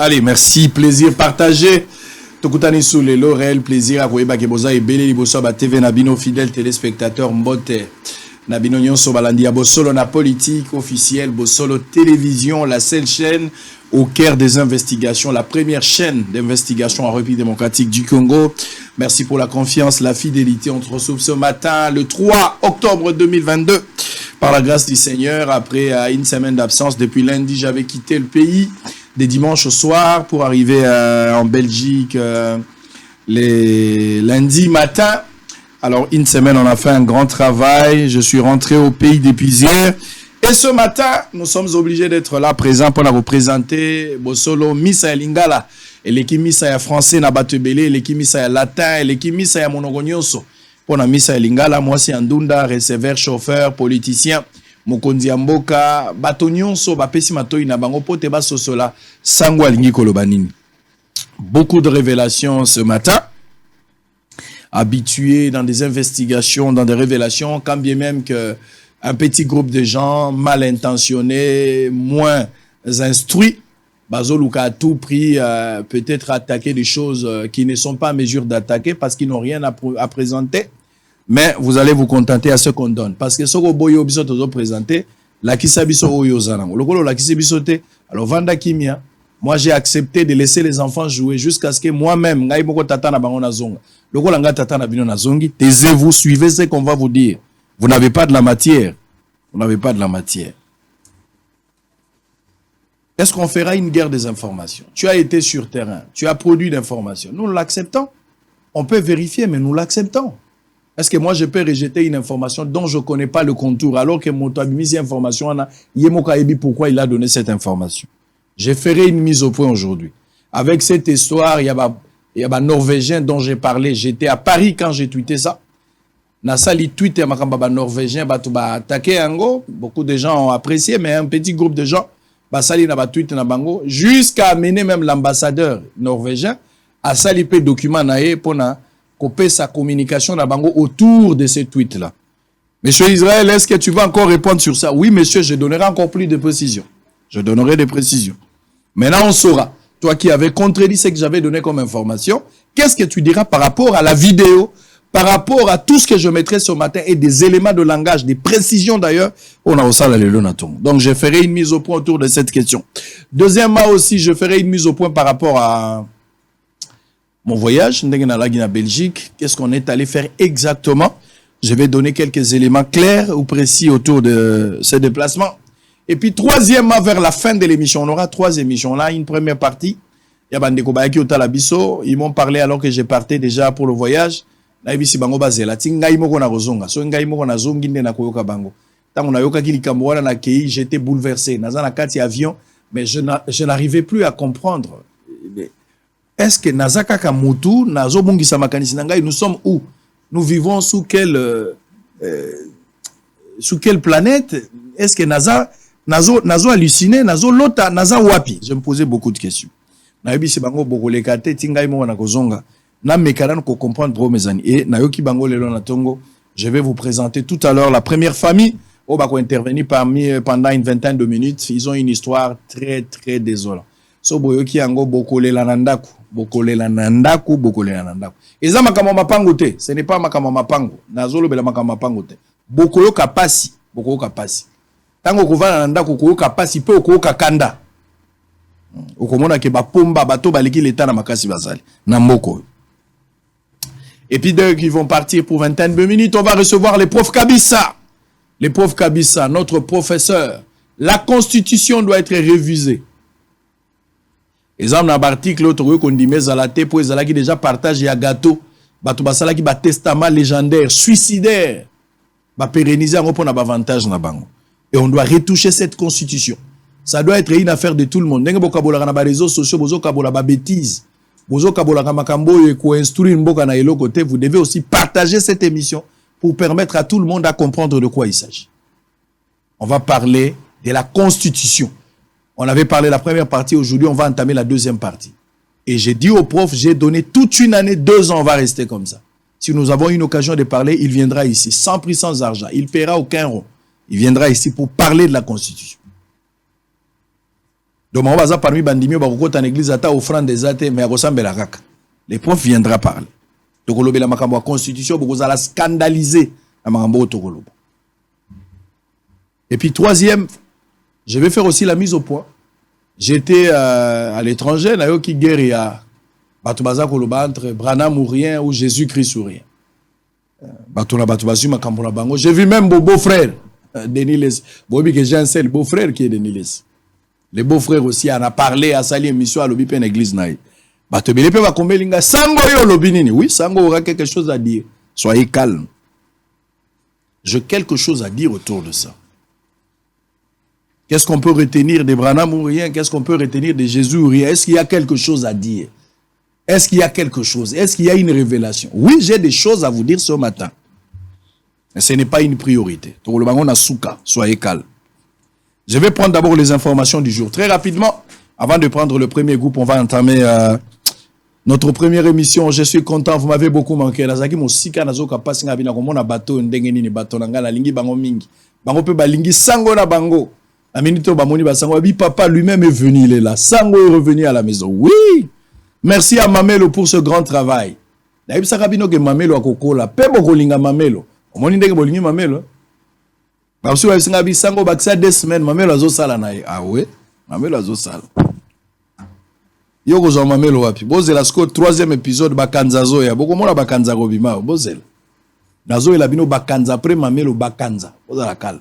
Allez, merci, plaisir partagé. Tokutani sous les réel plaisir à Koyeba Keboza et Bélé Liboso ba TV Nabino fidèles téléspectateurs Mbote. Nabino Nyonso Balandia Bosolo na politique officielle, Bosolo télévision, la seule chaîne au cœur des investigations, la première chaîne d'investigation en République démocratique du Congo. Merci pour la confiance, la fidélité. On se retrouve ce matin, le 3 octobre 2022. Par la grâce du Seigneur, après une semaine d'absence, depuis lundi, j'avais quitté le pays des dimanches au soir pour arriver en Belgique les lundis matin. Alors, une semaine, on a fait un grand travail. Je suis rentré au pays depuis hier. Et ce matin, nous sommes obligés d'être là, présents pour la représenter Bosolo, Missa Lingala. Et l'équipe Missa français, Nabatebele, l'équipe Missa latin, et l'équipe Missa Monogonyoso. Pour la Missa Lingala, moi, c'est Andunda, receveur, chauffeur, politicien. Mokonzi Amboka, Batonyonso, Bapesi Matoi, Nabango, Poteba Sosola, Sangwa Lingi Kolobanini. Beaucoup de révélations ce matin. Habitués dans des investigations, dans des révélations, quand bien même qu'un petit groupe de gens mal intentionnés, moins instruits, Bazoluka a tout pris, peut-être attaquer des choses qui ne sont pas en mesure d'attaquer parce qu'ils n'ont rien à présenter. Mais vous allez vous contenter à ce qu'on donne. Parce que ce que vous avez présenté, la kisabiso oyo zanango. Le la kisabisote, alors Vanda Kimia, moi j'ai accepté de laisser les enfants jouer jusqu'à ce que moi-même, ngai moko tata na bango na zonga. Le ko langa tata na bino na zongi, taisez-vous, suivez ce qu'on va vous dire. Vous n'avez pas de la matière. Vous n'avez pas de la matière. Est-ce qu'on fera une guerre des informations? Tu as été sur terrain, tu as produit d'informations. Nous l'acceptons. On peut vérifier, mais nous l'acceptons. Est-ce que moi, je peux rejeter une information dont je ne connais pas le contour, alors que mon mis information, pourquoi il a donné cette information? Je ferai une mise au point aujourd'hui. Avec cette histoire, il y a un Norvégien dont j'ai parlé. J'étais à Paris quand j'ai tweeté ça. Nasali tweet un Norvégien, attaqué Ango. Beaucoup de gens ont apprécié, mais un petit groupe de gens, Basali n'a tweet na bango, jusqu'à amener même l'ambassadeur norvégien à saliper document naé pour couper sa communication autour de ces tweets-là. Monsieur Israël, est-ce que tu vas encore répondre sur ça? Oui, monsieur, je donnerai encore plus de précisions. Je donnerai des précisions. Maintenant, on saura. Toi qui avais contredit ce que j'avais donné comme information, qu'est-ce que tu diras par rapport à la vidéo, par rapport à tout ce que je mettrai ce matin et des éléments de langage, des précisions d'ailleurs, on a aussi le Lonaton. Donc, je ferai une mise au point autour de cette question. Deuxièmement aussi, je ferai une mise au point par rapport à mon voyage, en Belgique, qu'est-ce qu'on est allé faire exactement? Je vais donner quelques éléments clairs ou précis autour de ce déplacement. Et puis, troisièmement, vers la fin de l'émission, on aura 3 émissions. Là, une première partie. Il y a Bandeko Baaki Otalabiso. Ils m'ont parlé alors que je partais déjà pour le voyage. Là, il y a Bango Bazela. Tingai Moko na Rozonga. So Ngai Moko na Zongi na Koyoka Bango. Tant on a yoka ki likamboana na kei, j'étais bouleversé. Naza na kati avion, mais je n'arrivais plus à comprendre. Est-ce que Nazaka Kamutu, Nazo Bungisa Makanisi Nangai, nous sommes où? Nous vivons sous quelle planète? Est-ce que Nazo halluciné, Nazo lota, Naza wapi? Je me posais beaucoup de questions. Nayobi si bango bokole kate tingai mo na kozonga. Na mekaran ko comprendre trop mes amis. Et nayoki bango lelo na tongo, je vais vous présenter tout à l'heure la première famille au bako intervenir pendant une vingtaine de minutes. Ils ont une histoire très très désolante. So boyoki yango bokole la nandaku. Bokole la nandaku. Eza makama mapango te. Ce n'est pas makama mapango. Nazolo bela makama mapango te. Bokolo kapasi. Tango kovana nandaku koyo kapasi pe koyo kakanda. Okomona ke bapomba bato baliki leta na makasi bazali. Na mboko. Et puis deux qui vont partir pour vingtaine de minutes, on va recevoir les profs Kabissa. Les profs Kabissa, notre professeur. La constitution doit être révisée. Exemple, dans l'article, l'autre qu'on dit, mais à la tête, pour les qui déjà partagent un gâteau, bato basala qui bat testament légendaire, suicidaire, va pérenniser un peu avantage na bango. Et on doit retoucher cette constitution. Ça doit être une affaire de tout le monde. N'engue bokabola na ba réseaux sociaux, bozo kabola ba bêtises, bozo kabola na makambo et ko instruire mboka na elo côté. Vous devez aussi partager cette émission pour permettre à tout le monde à comprendre de quoi il s'agit. On va parler de la constitution. On avait parlé la première partie, aujourd'hui on va entamer la deuxième partie. Et j'ai dit au prof, j'ai donné toute une année, 2 ans, on va rester comme ça. Si nous avons une occasion de parler, il viendra ici, sans prix, sans argent. Il ne paiera aucun rond. Il viendra ici pour parler de la Constitution. Donc, on va parmi bandimi, on va en église, ata offrande des athées, mais à ressemble la raka. Les profs viendra parler. Donc, on va la constitution, on va la scandaliser. Et puis, troisième, je vais faire aussi la mise au point. J'étais à l'étranger, qui guérit à Batubaza Koloba entre Branham ou rien ou Jésus-Christ ou rien. J'ai vu même mon beau-frère, Denis Les. Bobi que j'ai un seul beau-frère qui est Denis Les. Les beaux-frères aussi, on a parlé à Sali émission à l'Obipen Église Naï. Batobele peut va combien linga sango yo lobinini. Oui, sango aura quelque chose à dire. Soyez calme. J'ai quelque chose à dire autour de ça. Qu'est-ce qu'on peut retenir de Branham ou rien? Qu'est-ce qu'on peut retenir de Jésus ou rien? Est-ce qu'il y a quelque chose à dire? Est-ce qu'il y a quelque chose? Est-ce qu'il y a une révélation? Oui, j'ai des choses à vous dire ce matin. Mais ce n'est pas une priorité. Soyez calme. Je vais prendre d'abord les informations du jour. Très rapidement, avant de prendre le premier groupe, on va entamer notre première émission. Je suis content, vous m'avez beaucoup manqué. Nazaki mosika nazoka pasi ngabina komona bateau ndenge nini bateau ngala lingi bango mingi. Bango pe balingi sango na bango. La minute bamoni basango bi papa lui-même est venu, il est là. Sango est revenu à la maison. Oui. Merci à Mamelo pour ce grand travail. Naïb sakabino ke Mamelo akokola pe bokolinga Mamelo. Omoni ndenge bolingi Mamelo. Parce que si ngabi sango bakisa 2 semaines Mamelo azosala naye. Ah ouais. Mamelo azosala. Yoko zo Mamelo wapi. Bozela sko 3e épisode bakanza zoya. Boko mona bakanza robima bozela. Nazo elabino bakanza après Mamelo bakanza. Bozala kal.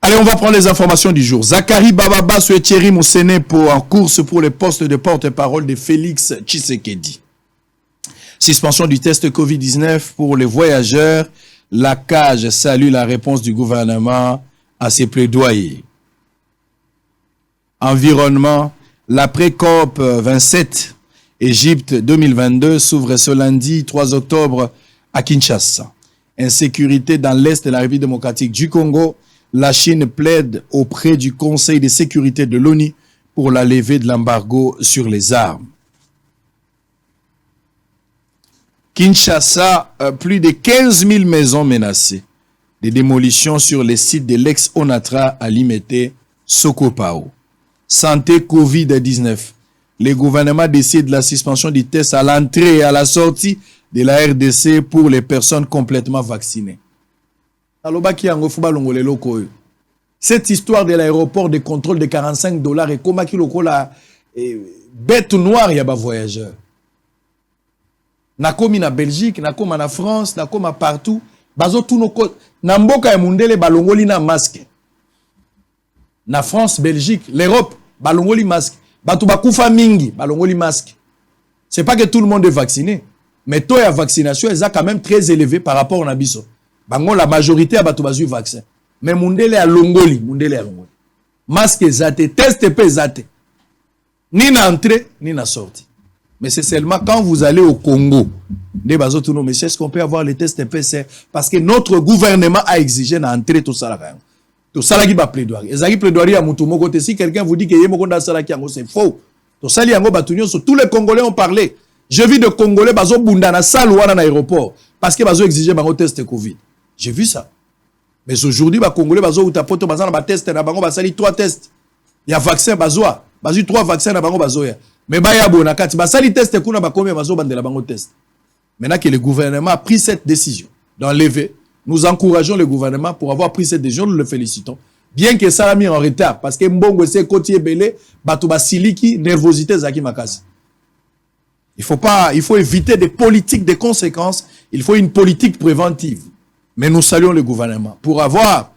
Allez, on va prendre les informations du jour. Zachary Bababa et Thierry Moussene en course pour le poste de porte-parole de Félix Tshisekedi. Suspension du test Covid-19 pour les voyageurs. La CAGE salue la réponse du gouvernement à ses plaidoyers. Environnement. L'après-COP 27 Égypte 2022 s'ouvre ce lundi 3 octobre à Kinshasa. Insécurité dans l'est de la République démocratique du Congo. La Chine plaide auprès du Conseil de sécurité de l'ONU pour la levée de l'embargo sur les armes. Kinshasa, plus de 15 000 maisons menacées. Des démolitions sur les sites de l'ex-Onatra à Limete, Sokopao. Santé Covid-19. Le gouvernement décide de la suspension du test à l'entrée et à la sortie de la RDC pour les personnes complètement vaccinées. Cette histoire de l'aéroport de contrôle de $45 et comment qu'il la bête noire il y a des voyageurs. Nakomi na Belgique, nakomi na France, nakomi partout. Bazo tout nos côtes. Namboka ya mundele balongoli na masque. Na France, Belgique, l'Europe, balongoli masque. Batu bakufa mingi, balongoli masque. C'est pas que tout le monde est vacciné, mais taux de vaccination est quand même très élevé par rapport au Nabiso. Bango la majorité a batu bazu vaccin. Mais mundele a longoli, masque zate, test pe zate. Ni na entrée, ni na sortie. Mais c'est seulement quand vous allez au Congo, des bazo tout nos messieurs, est-ce qu'on peut avoir les tests PCR? Parce que notre gouvernement a exigé d'entrer tout ça là. Tout ça là qui va plaidoyer. Et ça qui plaidoyer à Moutomo côté, si quelqu'un vous dit que Yemokonda Salaki c'est faux. Tout ça li yango batunyo, tous les Congolais ont parlé. Je vis de Congolais bazo bunda na salle ou na aéroport parce que bazo exiger bango test Covid. J'ai vu ça. Mais aujourd'hui ba Congolais bazo utapoto bazana ba test na bango basali 3 tests. Il y a vaccin bazoa, bazu 3 vaccins na bango bazoya. Mais ba ya bona kati basali test kuna ba combien bazo bandela bango test. Maintenant que le gouvernement a pris cette décision d'enlever, nous encourageons le gouvernement pour avoir pris cette décision, nous le félicitons. Bien que ça a mis en retard, parce que Mbongo c'est Kotié Belé, Batouba Siliki, nervosité Zaki Makasi. Il faut éviter des politiques de conséquences, il faut une politique préventive. Mais nous saluons le gouvernement pour avoir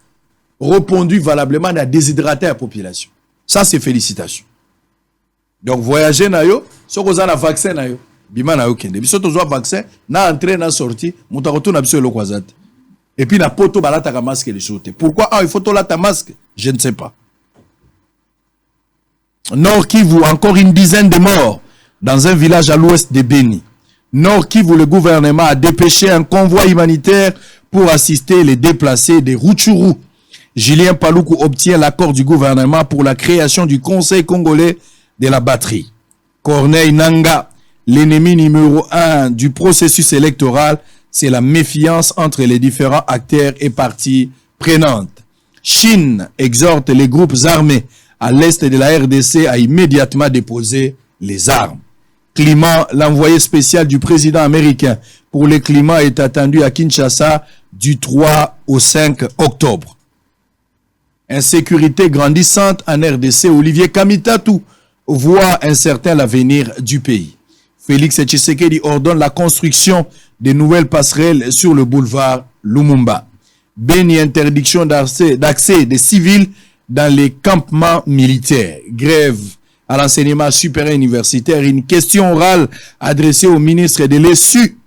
répondu valablement à déshydrater la population. Ça, c'est félicitations. Donc, voyager na yo, si vous avez un vaccin na yo, bima na yo kende. Si vous avez un vaccin, na entrée, na sortie, mutakoto na biso lo kwazate. Et puis, na poto balata ka masque les sauter. Pourquoi? Ah, il faut la ta masque? Je ne sais pas. Nord Kivu, encore une dizaine de morts dans un village à l'ouest de Beni. Nord Kivu, le gouvernement a dépêché un convoi humanitaire pour assister les déplacés des Rutshuru. Julien Paluku obtient l'accord du gouvernement pour la création du Conseil congolais de la batterie. Corneille Nanga, l'ennemi numéro 1 du processus électoral, c'est la méfiance entre les différents acteurs et parties prenantes. Chine exhorte les groupes armés à l'est de la RDC a immédiatement déposé les armes. Climat, l'envoyé spécial du président américain pour le climat est attendu à Kinshasa du 3 au 5 octobre. Insécurité grandissante en RDC, Olivier Kamitatou voit incertain l'avenir du pays. Félix Tshisekedi ordonne la construction de nouvelles passerelles sur le boulevard Lumumba. Béni interdiction d'accès des civils dans les campements militaires. Grève à l'enseignement supérieur universitaire. Une question orale adressée au ministre de l'ESU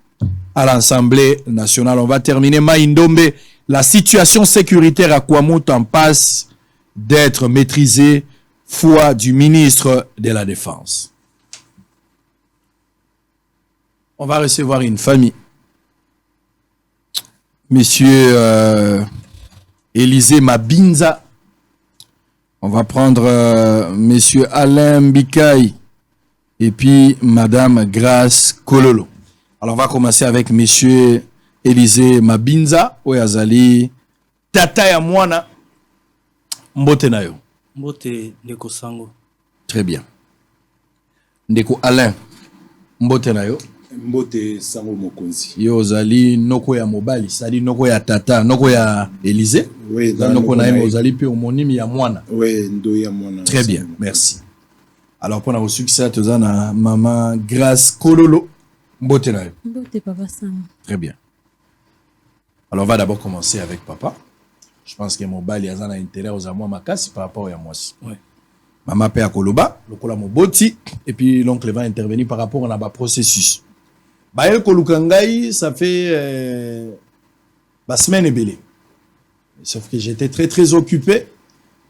à l'Assemblée nationale. On va terminer. Maïndombe, la situation sécuritaire à Kwamouth en passe d'être maîtrisée. Foi du ministre de la Défense. On va recevoir une famille. Monsieur Élisée Mabinza. On va prendre Monsieur Alain Bikaï et puis Madame Grace Kololo. Alors on va commencer avec Monsieur Élisée Mabinza. Oyazali tata ya mwana mbote nayo. Mbote Ndeko Sango. Très bien. Ndeko Alain mbote nayo. Mbote Sango Mokonzi. Yo zali noko ya mobali, sali noko ya tata, noko ya Élisée. Oui, noko na yemo zali pe homonime ya mwana. Oui, ndo ya mwana. Très bien, merci. Alors pour notre succès, tu as maman Grace Kololo mbote nayo. Mbote papa Sango. Très bien. Alors on va d'abord commencer avec papa. Je pense que mobali a un intérêt aux amours makasi par rapport à moi. Oui. Maman père Koloba, le kola moboti et puis l'oncle va intervenir par rapport à la processus. Baël Kolukangai, ça fait semaine et belé. Sauf que j'étais très occupé.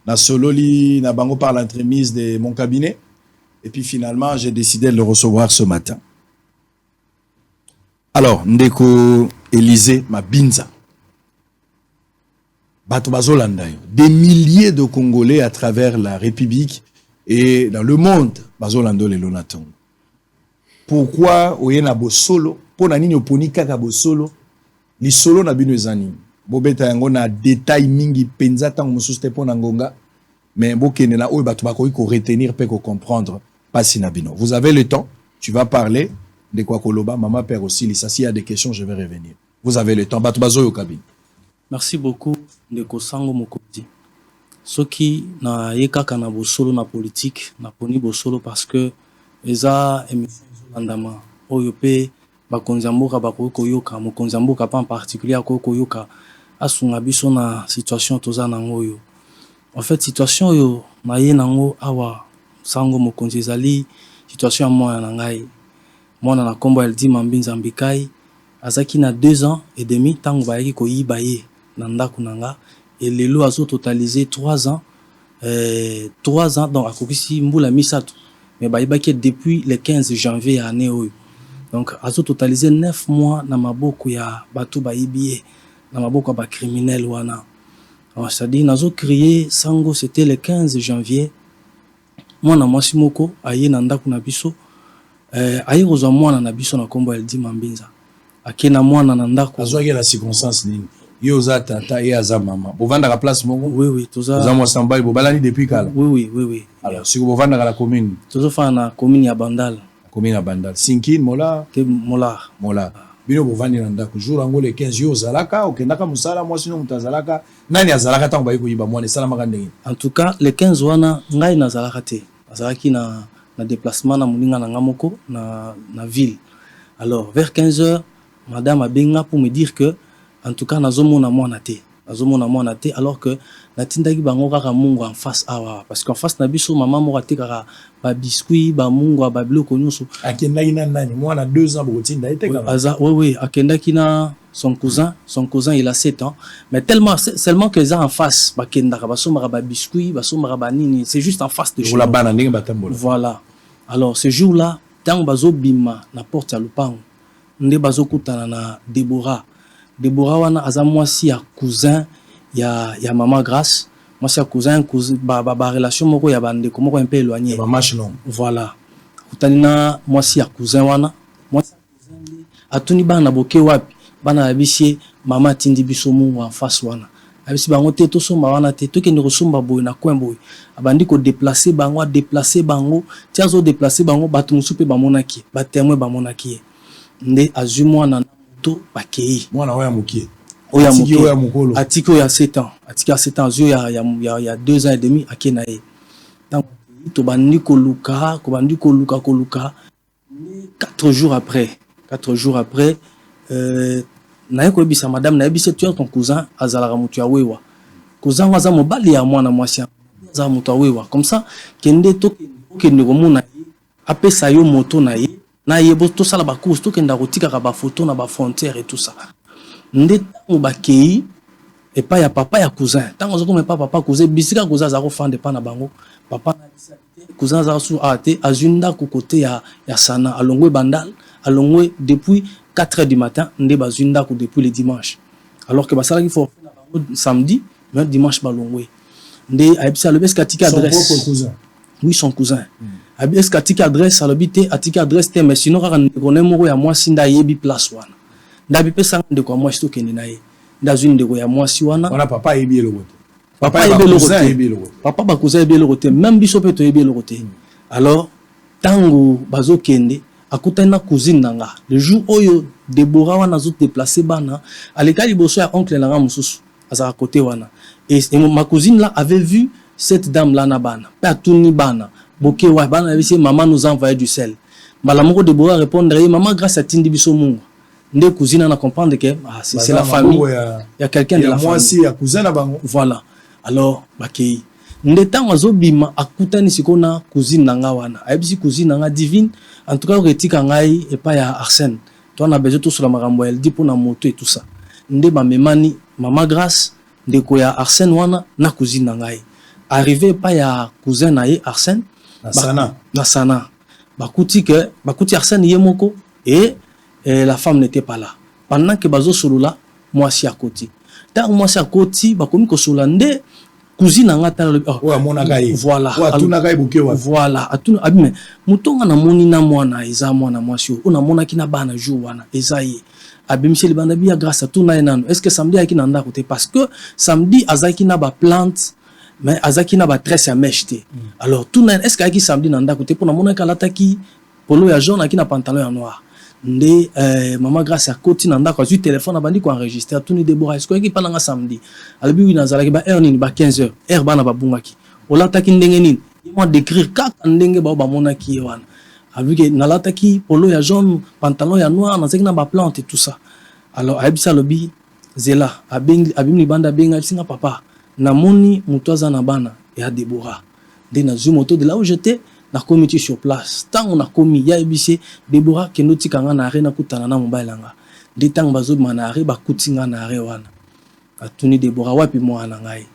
Na sololi, na bango par l'entremise de mon cabinet. Et puis finalement, j'ai décidé de le recevoir ce matin. Alors, Ndeko Élisée Mabinza. Bato bazolanda yo. Des milliers de Congolais à travers la République et dans le monde. Bazolando le Lonatongo. Pourquoi oyena bosolo pona nini oponi kaka bosolo li solo na bino ezani bobeta yango na détail mingi penza tango mosusu te pona ngonga mais bokene na oyo bato bakoki ko retenir pe ko comprendre pasi na bino. Vous avez le temps, tu vas parler de quoi koloba maman père aussi lisa s'il y a des questions je vais revenir. Vous avez le temps bato bazo yo kabine. Merci beaucoup Ndeko Sango Mokonzi. Soki na yekaka na bosolo na politique na poni bosolo parce que eza émission andama oyo pe bakonzi ya mboka bakoki koyoka mokonzi ya mboka pa en particulier akoki koyoka asunga biso na situation toza nango oyo. En fait situation oyo na ye nango awa Sango Mokonzi ezali situation ya mwana na ngai mwana na kombo Eldi Mambinza Mbikai azaki na 2 ans et demi tango bayaki koyiba ye na ndako nanga et lelo azo totaliser 3 ans 3 ans donc akokisi mbula misato. Mais baïbaki depuis le 15 janvier année oyo. Donc azo totalisé 9 mois na maboko ya bato bayibiye na maboko ba criminel wana. Alors c'est-à-dire nazo crié Sango c'était le 15 janvier. Mwana mwasi moko aye na ndako na biso aye kozwa mwana na biso na kombo Eldi Mambinza. Akena mwana na ndako azwaki la circonstance nini. Yo za tata et aza maman. Bovanda la place moko. Oui toza. Za mwasamba bobalani depuis kala. Oui. Alors si vous bovanda la commune. Tozo fa na commune ya Bandal. Commune ya Bandal. Sinkin mola ke mola. Bino bovandi na ndako jour ngo le 15 yo zalaka okendaka musala mwasi no mutazalaka nani azalaka tango bayi koyiba mwana sala makandenge. En tout cas le 15 wana ngai na zalaka te. Azalaki na déplacement na muninga na ngamoko na ville. Alors vers 15h madame abenga pour me dire que en tout cas nazomona mwana te alors que natindaki bango kaka mungu en face awa parce qu'en face na biso maman moko atekaka ba biscuit ba mungu ba biloko nyonso akendaki na nani mwana 2 ans bokotinda eteka oui akendaki na son cousin il a 7 ans mais seulement que ça en face bakendaka basomaka ba biscuit basomaka ba nini c'est juste en face de chez nous. Voilà alors ce jour là tant bazo bima na porte ya lupango nde bazo kutana na Deborah wana aza mwasi ya cousin ya maman Grace mwasi ya cousin ba relation moko ya bande komoko un peu éloigné voilà kutani na mwasi ya cousin wana mwasi ya cousin atuni bana boke wapi bana bisie mama tindi biso mungu en face wana abisi bango te to somba wana te to kende ko somba boy na coin boy abandi ko déplacer bango ti azo déplacer bango bato musu pe bamonaki ba témoin bamonaki nde azui mwana na moto bakei mwana oya mukie oya mukolo atiki oya 7 ans atiki ya 7 ans azui ya 2 ans et demi akena ye donc to bandi ko luka 4 jours après naye ko bisa madame na yebise tu ton cousin azalaka mutu ya wewa cousin waza mobali ya mwana mwasi za mutu ya wewa comme ça kende to kende ko mona apesa yo moto na ye na yebo to sala ba course to kenda kotika ka ba photo na ba frontière et tout ça nde tango bakei et pas ya papa ya cousin tango zo comme papa cousin bisika cousin za ko fande pa na bango papa na bisika cousin za su ate azunda ko côté ya sana alongwe bandal alongwe depuis 4h du matin nde bazunda ko depuis le dimanche alors que basala ki faut samedi mais dimanche balongwe nde ayebisa le beska tika adresse son propre cousin oui son cousin est-ce qu'atika adresse alobité atika adresse te mais sinon kaka ndeko moko ya mwasi nda yebi place wana ndabi pesa ndeko ya mwasi to kende na ye ndazuni ndeko ya mwasi wana papa yebi eloko te papa yebi eloko te papa ba cousin yebi eloko te même biso pe to yebi eloko te alors tango bazo kende akutana cousine nanga le jour oyo Deborah wana zo déplacer bana aleka liboso ya oncle nanga mususu azaka côté wana et ma cousine là avait vu cette dame là na bana pe atuni bana boké wa bana bisi maman nous a envoyé du sel malamoko Deborah répondre maman grâce à tindi biso mungu nde cousine na comprendre que c'est la famille il y a quelqu'un de la famille moi aussi ya cousin na bango voilà alors bakei nde tango azobima akutani sikona cousine nanga wana ayebisi cousine nanga divine en tout cas retika ngai et pas ya Arsène toi na besoin tout sur la makambo elle dit pour na moto et tout ça nde ba memani maman grâce nde ko ya Arsène wana na cousine ngai arrivé pas ya cousin na ye Arsène na sana bakuti Arsène yemoko et la femme n'était pas là pendant que bazo solola moi si à côté tant moi si à côté bakomi ko solande cousine nanga tala voilà voilà atuna abime mutonga na moni na mwana eza mwana mwasi ona mona kina bana jour wana eza ye abimisi libanda bia grâce à tout na enano est-ce que samedi akina nda côté parce que samedi azaki na ba plante mais azaki na ba tresse ya mèche te alors tout na est-ce que aki samedi nda côté pour na mona kala taki polo ya jaune akina pantalon ya noir nde maman grâce à côté nanda ko zu téléphone abandi ko enregistrer tout ni Deborah est-ce que pa nga samedi albi wi nazala ki ba heure ni ba 15h heure bana ba bungaki olata ki ndenge nini moi décrire kaka ndenge ba mona ki wana albi ke nalata ki polo ya jaune pantalon ya noir nazaki na ba plante et tout ça alors abisa lobi zela abimni banda benga singa papa na moni mutoza na bana ya Deborah de na zu moto de là où j'étais na comité sur place tant on a commis ya ebissé Deborah kendo tikanga na arena kutana na mobalanga de tant bazo manare ba kutinga na are wana atuni Deborah wapi mwana ngai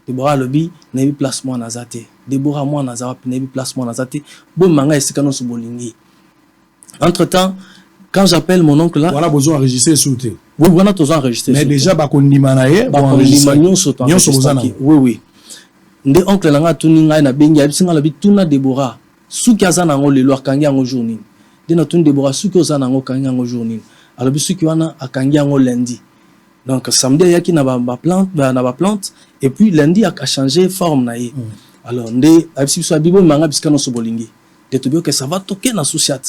Deborah lobi na bi place moi na zate Deborah moi na za wapi na bi place moi na zate bon manga esika no sobolingi entre temps quand j'appelle mon oncle là voilà besoin enregistrer sous-té oui voilà tous enregistrer mais déjà ba kondima na ye ba kondima nyonso oui nde oncle nanga tuni ngai na bengi abisinga la bituna Deborah suki azana ngo lelo akangi ngo journée de na tuni Deborah suki ozana ngo kangi ngo journée alors bisuki wana akangi ngo lundi donc samedi yaki na ba plante et puis lundi a changé forme na ye alors nde abisiso abibo manga bisika no sobolingi de to bio que ça va toquer na sociat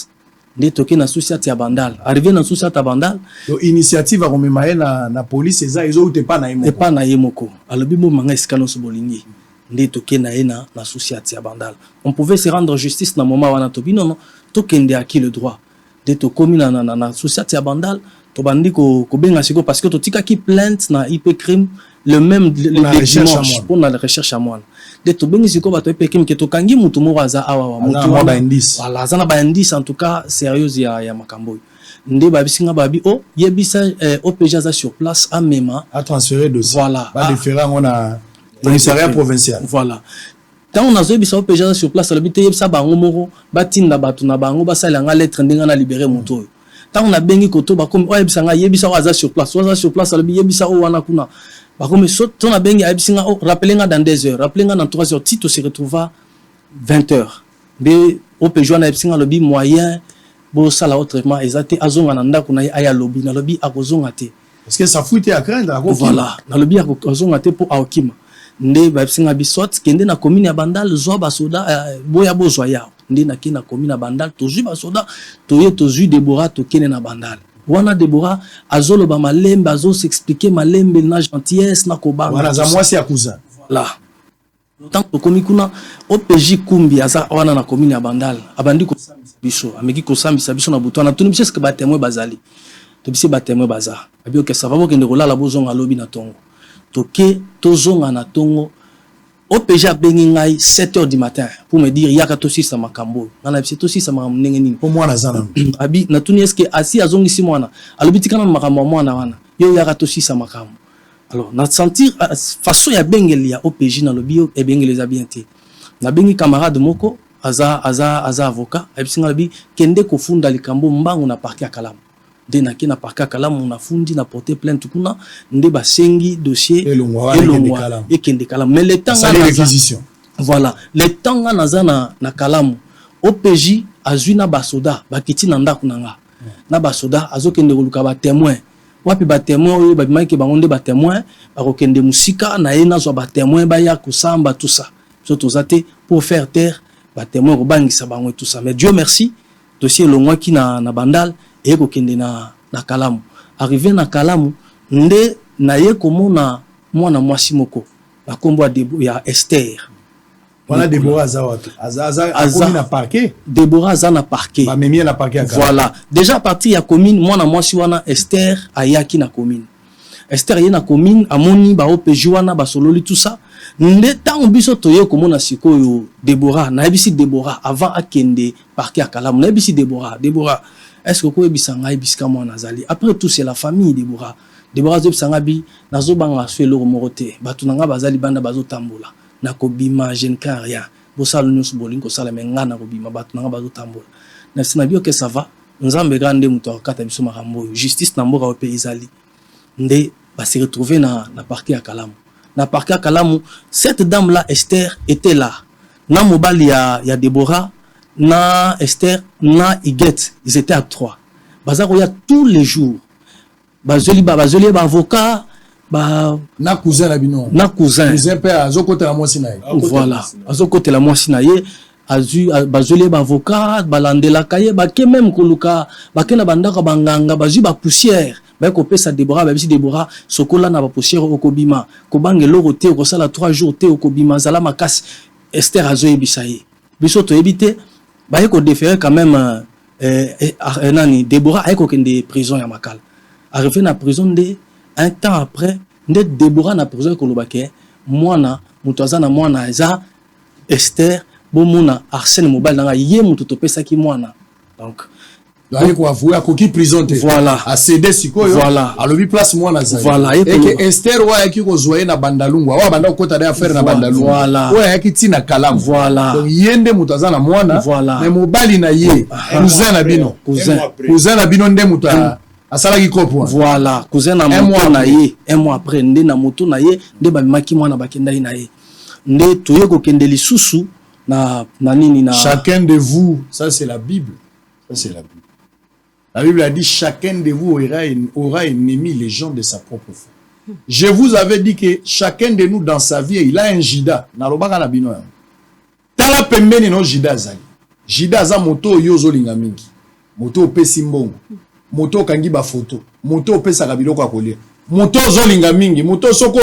nde toquer na sociat ya bandal arrivé na sociat ya bandal donc initiative a komema na police eza ezo ute pa na yemoko pa na yemoko alors bibo manga bisika no sobolingi nde toke na ena na société ya bandal on pouvait se rendre justice na moment wana to bino non to kende aki le droit de to komi na société ya bandal to bandi ko benga siko parce que to tika ki plainte na IP crime le même le dimanche pour la recherche à moi de to benga siko ba to IP crime ke to kangi mutu mo waza awa mutu ba indice voilà zana ba indice en tout cas sérieux ya makambo nde ba bisinga ba bi o yebisa OPJ za sur place a mema a transférer dossier voilà ba différent on a commissariat provincial voilà tant on a zo bisa OPJ sur place le bité yebisa bango moko batinda batu na bango basala nga lettre ndenga na libérer moto tant on a bengi koto ba comme yebisa nga yebisa waza sur place le bi yebisa o wana kuna ba comme so ton a bengi yebisa nga rappeler nga dans 2 heures rappeler nga dans 3 heures Tito se retrouva 20 heures be OPJ na yebisa nga le bi moyen bo sala autrement exacté azonga na ndako na aya lobby na lobby akozonga te Parce que ça fouille à craindre. Voilà. Dans le bien, on a été pour Aokima. Nde ba singa bisot kende na commune ya Bandal zo ba soda boya bozwa ya nde na kina commune ya Bandal tozu ba soda toye tozu Deborah to kene na Bandal wana Deborah azolo ba malembe azo s'expliquer malembe na gentillesse na kobanga voilà za moi c'est cousin voilà tant to komi kuna OPJ kumbi aza wana na commune ya Bandal abandi ko biso ameki ko sambisa biso na butwana tuni biso que ba témoin bazali to bisi ba témoin baza abi ok ça va bo kende ko lala bozonga lobi na tongo toke tozonga na tongo OPJ abengi ngai 7h du matin pour me dire yaka tosisa makambo ngana bisi tosisa makambo ndenge nini pour moi na zana abi na tuni est-ce que asi azongi si mwana alobitika na makambo mwana wana yo yaka tosisa makambo alors na sentir façon ya bengeli ya OPJ na lobio e bengeli za bien te na bengi camarade moko aza avocat ebisinga lobi kende kofunda likambo mbangu na parquet ya Kalamu de na kina parquet Kalamu na fundi na porter plainte kuna nde ba sengi dossier et kende Kalamu mais le temps ça les réquisitions voilà le temps naza na Kalamu OPJ azui na basoda bakiti na ndako nanga na basoda azokende koluka ba témoin wapi ba témoin oyo ba bimaki bango nde ba témoin ba kokende musika na ye nazo ba témoin ba ya kusamba tout ça surtout zate pour faire taire ba témoin ko bangisa bango tout ça mais Dieu merci dossier longwa ki na Bandal et kokende na Kalamu arrivé na Kalamu nde na ye komona mwana mwasi moko na kombo ya Esther voilà Deborah aza na parquet Deborah aza na parquet ba memie na parquet voilà déjà à partir ya commune mwana mwasi wana Esther ayaki na commune Esther ye na commune amoni ba OPJ wana ba sololi tout ça nde tango biso toye komona sikoyo Deborah na ebisi Deborah avant akende parquet ya Kalamu na ebisi Deborah est-ce que ko ebisa ngai bisika mwana azali après tout c'est la famille Deborah zobisanga bi nazo banga swelo morote batu nanga bazali banda bazo tambola na kobima je ne kan rien bosalo nyusu bolingo sala menga na kobima batu nanga bazo tambola na sina bio que ça va nzambe grande muto akata biso makambo justice na mboka pe izali nde ba se retrouver na parquet ya Kalamu na parquet ya Kalamu cette dame là Esther était là na mobali ya Deborah na Esther na Iguette ils étaient à 3 bazako ya tous les jours bazoli ba avocat ba na cousin la bino na cousin pe azokota la mwasi na ye voilà azokota la mwasi na ye azu bazoli ba avocat balandela kaye ba ke même koluka ba ke na bandaka banganga bazu ba poussière ba ko pesa Deborah ba bisi Deborah sokola na ba poussière okobima ko bangelo roté ko sala 3 jours te okobima zala makasi Esther azo ebisa ye biso to ebité ba ko déférer quand même nani Deborah ay ko kende prison ya Makala arrivé na prison de un temps après nde Deborah na prison ko lobake mwana muto azana mwana eza Esther bomuna Arsène mobile nanga ye muto to pesa ki mwana donc ko avouer akoki prison te voilà a cédé sikoyo voilà alobi place mwana za voilà et que Esther wa yaki ko zoye na Bandalungwa wa banda ko ta affaire na Bandalungwa voilà wa yaki tina Kalamu voilà donc yende muto azana mwana voilà mais mobali na ye cousin na bino cousin na bino nde muto asalaki kopo voilà cousin na moto na ye un mois après nde na moto na ye nde ba maki mwana bakendai na ye nde toye ko kende lisusu na nini na chacun de vous ça c'est la Bible la Bible a dit chacun de vous aura ennemi les gens de sa propre foi. Je vous avais dit que chacun de nous dans sa vie il a un jida na lobaka na bino tala pembeni no jida zali jida za moto yozo linga mingi moto pesi mbongo moto kangi ba photo moto pesa kabiloko akolia moto zolinga mingi moto soko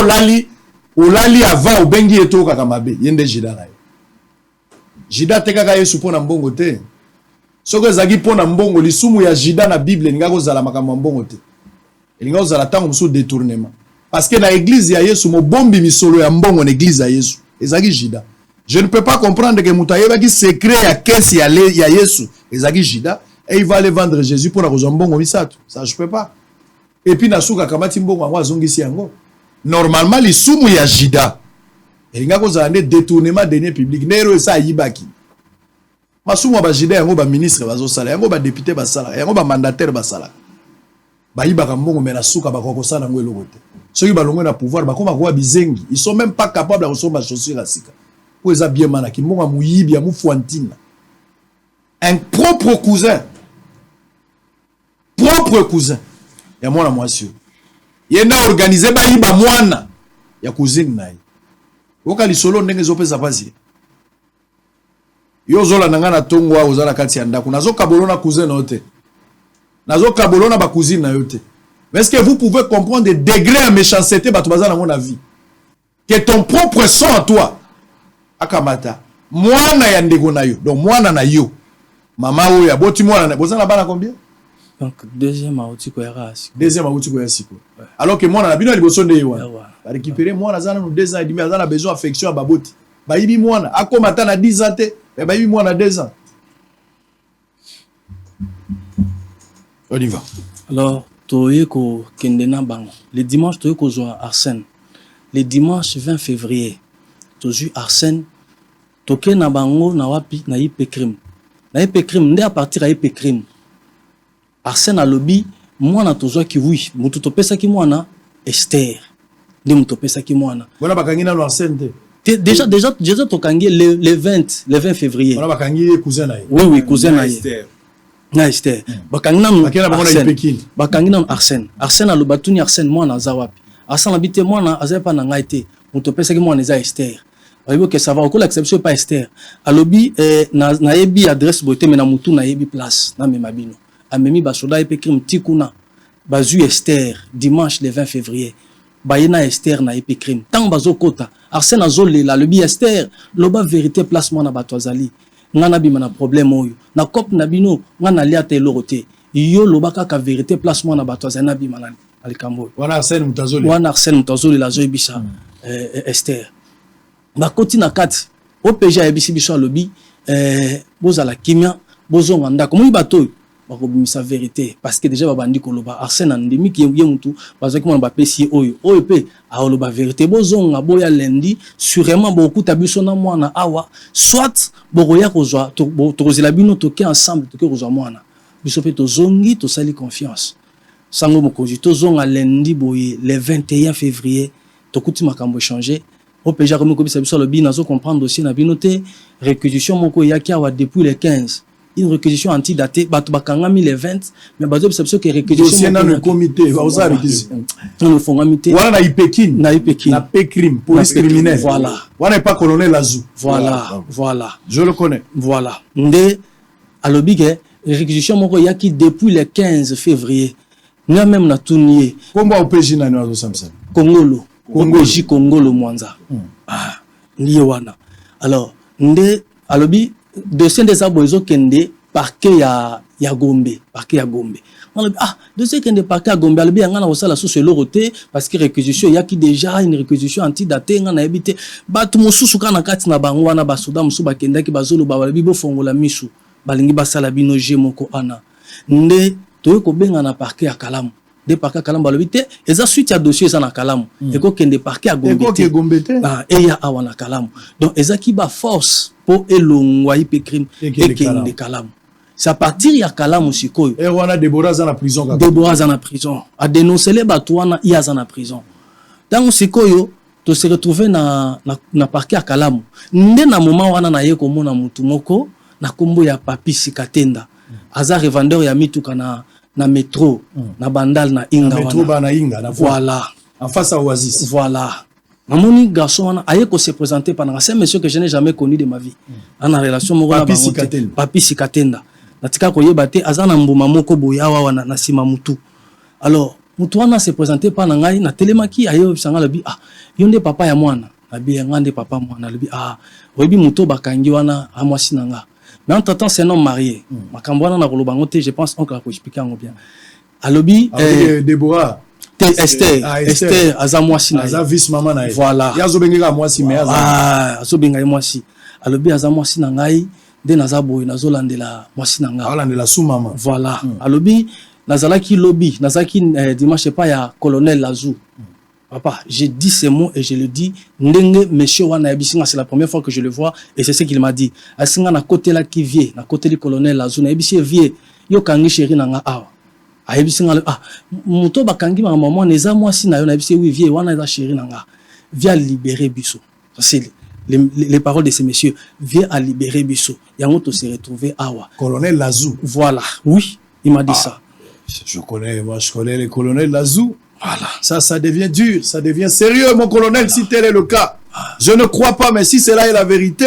olali avant obengi etoka kamabe yende jida na jida tekaka yesu pona mbongo te soko ezaki pona mbongo lisumu ya jida na Bible ninga kozala makambo mbongo te elinga kozala tango musu détournement parce que na église ya Yesu mobombi misolo ya mbongo na église ya Yesu ezaki jida je ne peux pas comprendre que mutayeba ki secret ya kesi ya Yesu ezaki jida et il va aller vendre Jésus pour la mbongo misato ça je peux pas et puis nasuka kamati mbongo ngo azongisi yango normalement lisumu ya jida elinga kozala nde détournement deniers publics nero esa yibaki masumu ba jida yango ba ministre bazo sala yango ba député basala yango ba mandataire basala ba yibaka mbongo mena suka ba kokosana ngo eloko te soki balongwe na pouvoir ba koma kwa bizengi ils sont même pas capables de recevoir chaussure à sika pour eza bien manaki mbongo muyibi ya mufuantina un propre cousin ya mwana mwasi Yenda organiser ba yiba mwana ya cousine na ye. Oka lisolo ndenge zopesa pasi. Yo zola nanga na tongo wa ozala kati ya ndako. Nazo kabolona cousin na yote. Nazo kabolona ba cousine na yote. Mais est-ce que vous pouvez comprendre des degrés de méchanceté bato baza na mon avis? Que ton propre sang à toi akamata mwana ya ndeko na yo. Donc mwana na yo. Mama oyo ya boti mwana na bozana bana combien? Donc deuxième auti ko yara. Deuxième auti ko yasiko. Alors que mwana na bino liboso nde yo. Ba récupérer mwana zana no 2 ans et demi azana besoin affection ba boti. Ba yibi mwana akomata na 10 ans te, mais ba yibi mwana 2 ans. On y va. Alors Toyeko Kendena Bango. Le dimanche Toyeko Zoa Arsène. Le dimanche 20 février. Tozu Arsène. Toke na bango na wapi na ipe crime. Na ipe crime nde à partir à ipe crime. Arsène a lobby moi na tozo ki oui. Mutu topesa ki mwana Esther. Nde mutu topesa ki mwana. Voilà bakangi na Arsène te. Déjà tokangi le 20 février. Voilà bakangi cousin na ye. Oui cousin na ye. Na Esther. Bakangina Arsène. Arsène a lobatuni Arsène moi na zawapi. Arsène habite moi na azepa na ngaite. Muto pesa ki moi na Esther. Voyez que ça va encore l'exception pas Esther. A lobby na yebi adresse boté mais na mutu na yebi place na memabino. A memi basoda epe crime tikuna. Bazu Esther dimanche le 20 février. Bayena Esther na epe crime. Tant bazo kota. Arsène azole la lobby Esther loba vérité place moi na batwazali. Ngana bima na problème oyo na cop na bino ngana lia te lorote yo lobaka ka vérité place moi na bato azana bima na alikambo wana Arsène Mutazoli la zoe bisa Esther ba koti na kati OPG ya bisi biso lobby boza la kimia bozonga ndako mo bato bakobimisa vérité parce que déjà babandi koloba Arsène andemi ki ye mutu bazaki mona ba pesi oyo pe a loba vérité bozonga boya lundi sûrement beaucoup tabiso na mwana awa soit boya kozwa to kozela bino toke ensemble toke kozwa mwana biso pe tozongi to sali confiance sango mokonzi tozonga lundi boye le 21 février tokuti makambo changer OPG comme ko bisa biso lobi nazo comprendre dossier na bino te réquisition moko yaki awa depuis le 15 une réquisition antidatée bato bakangami le 20 mais bazo bisa que réquisition dans le comité baza réquisition le fongami voilà na ipekin na crime police criminelle voilà voilà pas colonel Lazou voilà je le connais voilà nde alobi que réquisition moko yaki depuis le 15 février nga même na tunier kombo OPG na no samsam Kongolo Mwanza ndiye wana alors nde alobi dossier des aboizo kende parquet ya Gombe alobi dossier kende parquet ya Gombe alobi ngana osala sous loroté parce que réquisition yaki déjà une réquisition antidatée ngana ebité batu mususu kana kati na bango wana basoda musu bakendaki bazolo balobi bofongola misu balingi basala bino moko ana nde toyeko benga na parquet ya Kalamu de parquet Kalamu balobi te eza suite ya dossier eza na Kalamu eko kende parquet ya Gombe te eya awa na Kalamu donc eza ki ba force po elongwa ipe crime ekende Kalamu c'est à partir ya Kalamu sikoyo et wana Deborah za na prison a dénoncer les bato wana ya za na prison donc sikoyo to se retrouver na parquet ya Kalamu nde na moment wana na ye komona mutu moko na kombo ya Papi Sikatenda aza revendeur ya mituka na métro na bandal na Inga métro ba na Inga na voilà en face à Oasis voilà mamoni garçon wana aye ko se présenter pendant c'est monsieur que je n'ai jamais connu de ma vie en relation moko na Papi Sikatenda natika ko yeba te azana mbuma moko boya wana na sima mutu alors mutu wana se présenter pendant ngai na telemaki ayo sanga lobi yonde papa ya mwana abi ngande papa mwana lobi oyebi muto bakangi wana amwasi nanga. Mais entre-temps, c'est un homme marié. Je pense qu'on peut expliquer bien. Alobi, Deborah. Esther, Azamwasi. Azavis maman. Voilà. Yazobenga mwasi mais Azobenga mwasi. Alobi Azamwasi nangai, de Nazabo, Nazolandela mwasi nanga. Alandela sous maman. Voilà. Alobi, Nazalaki lobby, Nazaki dimanche pas ya colonel Lazou. Papa, j'ai dit ces mots et je le dis. Ndenge, monsieur Wana Ebisinga, c'est la première fois que je le vois et c'est ce qu'il m'a dit. Asinga na côté là qui vient, na côté du colonel Lazou, na Ebisi vie, yo kangi chéri nanga awa. A Ebisinga, muto bakangi ma maman, neza moi si na yo na Ebisi oui vie, Wana eza chéri nanga. Viens libérer Bisso. C'est les paroles de ces messieurs. Viens à libérer Bisso. Yango to se retrouver awa. Colonel Lazou. Voilà. Oui, il m'a dit ça. Je connais le colonel Lazou. Voilà. Ça devient dur, ça devient sérieux, mon colonel, si tel est le cas. Je ne crois pas, mais si cela est la vérité,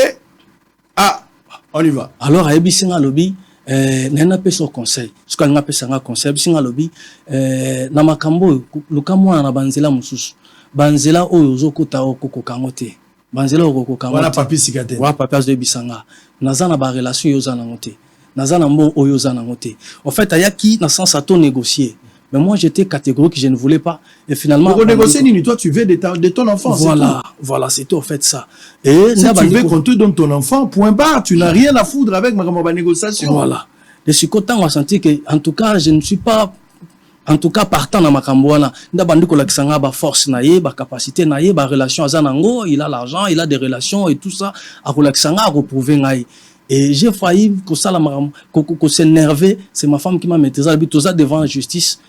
on y va. Alors, à Ebisinga Lobby, n'a pas son conseil. Ce qu'on a appelé un conseil, Ebisinga Lobby, na makambo, le kamwa na banzela mususu. Banzela oyo kota okoko kangote. Banzela okoko kangote. Voilà papi sikate. Voilà papi azo Ebisanga. Naza na ba relation yo zana ngote. Naza na mbo oyo zana ngote. En fait, ayaki na sens à tout négocier. Mais moi, j'étais catégorique, je ne voulais pas. Et finalement... Pour négocier, Nini, toi, tu veux de ton enfant. Voilà, c'était en fait ça. Et si tu veux qu'on te donne ton enfant, point barre, tu n'as rien à foudre avec ma négociation. Voilà. Je suis content, on a senti que, en tout cas, je ne suis pas... En tout cas, partant dans ma cambouana, n'a pas de force, ba capacité, ba relation à Zanango, il a l'argent, il a des relations et tout ça. À Relaxanga, à reprouver. Et j'ai failli que ça s'énerver. C'est ma femme qui m'a maîtrisé. Tout ça devant la justice.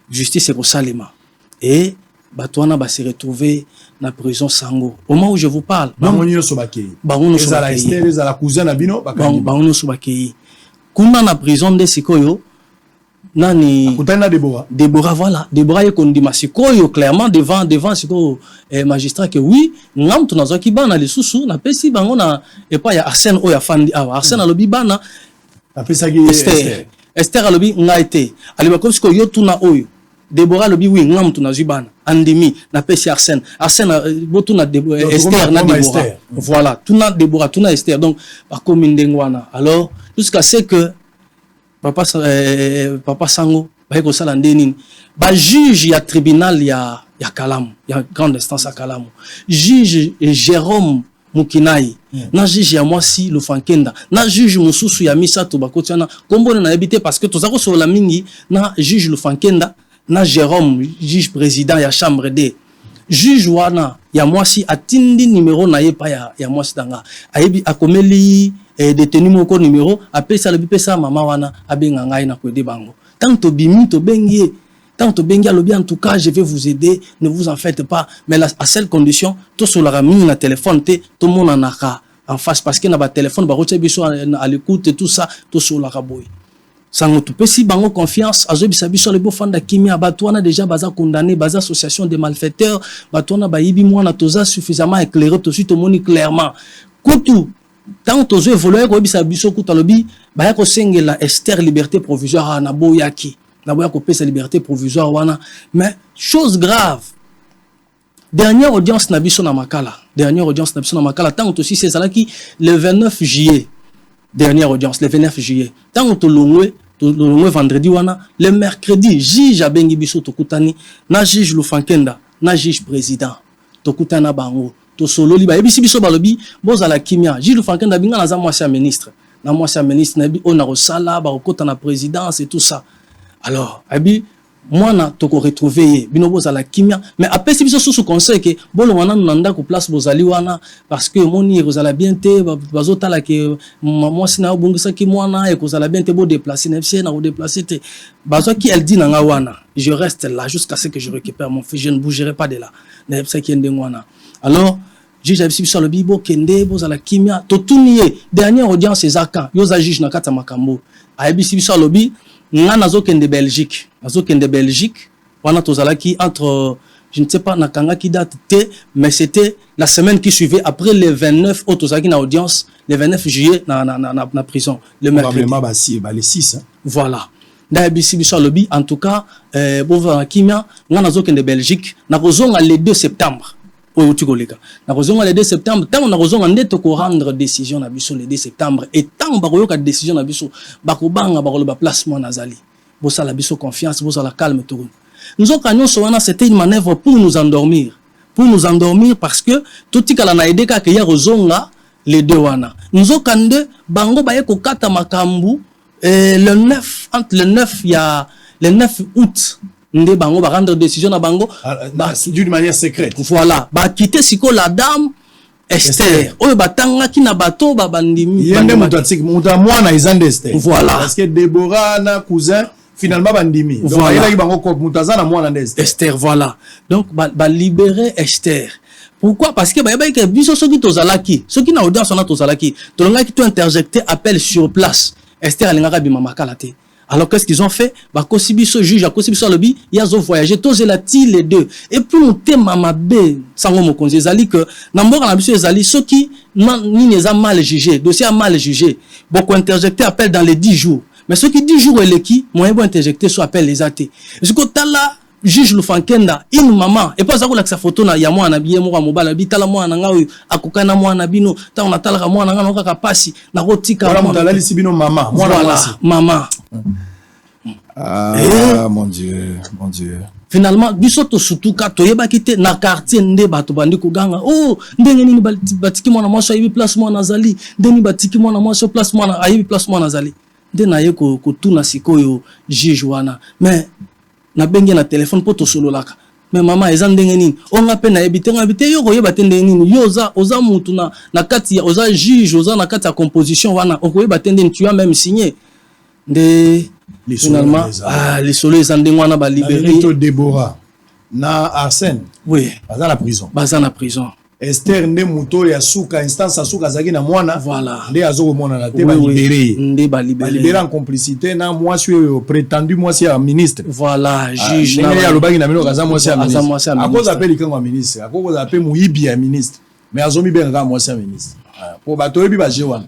Justice est au Salema. Et Batouana va se retrouver dans la prison Sango. Au moment où je vous parle, Bangono Sobakei. Bangono Sobakei. Les à la cousine Abino. Bangono Sobakei. Kuna na prison de Sikoyo. Nani. Kutana Deborah. Deborah, voilà. Deborah est condamné Sikoyo clairement devant Sikoyo magistrat que oui, ngam tu nazo ki bana les sous na pesi bangona et pas ya Arsène oya fandi Arsène alobi bana. Après qui Esther alobi ngaite. Aliba comme Sikoyo yo tuna oyo. Deborah lobi oui ngam tu nazo bana. Andemi na pesi Arsène botu na Esther na Deborah. Voilà, tuna Deborah, tuna Esther. Donc par commune ndengwana. Alors jusqu'à ce que papa Sango ba ko sala ndeni ba juge ya tribunal ya Kalamu, ya grande instance à Kalamu. Juge Jérôme Mukinai, na juge ya Mwasi Lufankenda, na juge Mususu ya Misato bakotiana kombo na habité parce que tozako sur la mingi na juge Lufankenda, na Jérôme juge président ya chambre D. Juge wana ya Mwasi atindi numéro na yepa ya Mwasi danga. Ayebi akomeli détenu moko numéro apesa le bipesa mama wana abenga ngai na kwede bango. Tant to bimi to bengie, tant to bengia lobi en tout cas je vais vous aider, ne vous en faites pas, mais à seule condition to sur la mine na téléphone te tout monde en a en face parce que na ba téléphone ba roche biso à l'écoute et tout ça to sur la raboy. Sango to pesi bango confiance azo bisa biso le bofanda kimia batwana déjà baza condamné baza association de malfaiteurs batwana ba yibi mwana toza suffisamment éclairé to suite au moni clairement. Kutu tant que évolué ko bisa biso kutalobi ba ya ko sengela Esther liberté provisoire na boyaki na boya ko pesa liberté provisoire wana mais chose grave dernière audience na biso na makala tant que aussi c'est ça qui le 29 juillet dernière audience le 29 juillet tant que longwe vendredi wana le mercredi juge abengi biso tokutani na juge Lufankenda na juge président tokutana bango to solo li ba ebisi biso balobi bozala kimia Jules Fankenda binga na za mwasi ya ministre na bi ona rosala ba okota na présidence et tout ça alors abi mwana to ko retrouver bino bozala kimia mais apesi biso sous conseil que bolo wana nanda ko place bozali wana parce que moni rozala bien te bazotala que mwasi na obungisa ki mwana e kozala bien te bo déplacer na fie na ko déplacer te bazo ki elle dit na wana je reste là jusqu'à ce que je récupère mon fils je ne bougerai pas de là na ça qui ende wana. Alors, juge Abisi sur le bibo kende boza la kimia totuniye dernière audience ezaka yoza juge na kata makambo Abisi sur le bi ngana zo kende Belgique wana tozalaki entre je ne sais pas na kanga ki date te mais c'était la semaine qui suivait après le 29 tozalaki na audience le 29 juillet na prison le mercredi les 6 voilà na Abisi sur le bi en tout cas boza la kimia ngana zo kende Belgique na kozonga le 2 septembre. Na kozonga le 2 septembre tant na kozonga ndeto ko rendre décision na biso le 2 septembre et tant ba koyoka décision na biso ba kobanga ba koloba placement nazali bosa la biso confiance bosa la calme tout nous okanyons wana c'était une manœuvre pour nous endormir parce que tout tika na edeka ke ya kozonga les deux wana nous okande bango ba yeko kata makambu le 9 entre le 9 août nde bango ba rendre décision na bango d'une manière secrète. Voilà, ba quitter siko la dame Esther. Oyo batanga ki na bato ba bandimi. Yende muta mwana izande Esther. Voilà. Parce que Deborah na cousin finalement bandimi. Donc voilà. Il bango ko mutaza na mwana Esther. Esther voilà. Donc ba libérer Esther. Pourquoi? Parce que ba ke biso soki tozalaki, soki na audience na tozalaki, tolonga ki to interjecter appel sur place. Esther alingaka bima makala te. Alors qu'est-ce qu'ils ont fait? Bah, Kosibiso juge, à Kosibiso lobby, ils ont voyagé, tous les deux. Et puis, mon thème à ma bé, sango mo konzi, zali que, n'ambor à la mission, zali, ceux qui, ni les a mal jugé, dossier a mal jugé, beaucoup interjecté appel dans les 10 jours. Mais ceux qui 10 jours et les qui, moyen bon interjecté, soit appel les athées. Ce que t'as là, juge le fankenda, une maman, et pas ça que sa photo na yamo anabiye mo mobile bi tala mo ananga oyo akokana mo anabino ta on atala mo ananga no kaka pasi na rotika voilà mutala lisibino mama voilà maman mon dieu mon dieu finalement biso to surtout ka toyeba kite na quartier nde bato bandi kuganga oh ndenge nini batiki mo na mo so yibi place mo na zali ndeni batiki mo na mo so place mo na ayibi place mo na zali nde na ye ko tuna sikoyo juge wana mais na bengi na téléphone poto solo laka mais maman eza ndenge nini onga pe na ebite yo koyeba te ndenge nini yo oza mutu na kati oza juge oza na kati ya composition wana okoyeba te ndenge tu as même signé de finalement les solo eza ndenge wana ba libéré to Déborah na Arsène oui baza na prison Esther nde muto ya suka instance suka zaki na mwana voilà nde azo mona na te ba libéré nde ba libéré en complicité na moi suis prétendu moi c'est un ministre voilà juge na ya lobaki na mino kaza moi c'est un ministre à cause appelle quand ministre à cause appelle muibi ya ministre mais azomi ben nga moi c'est un ministre pour bato yebi ba jewana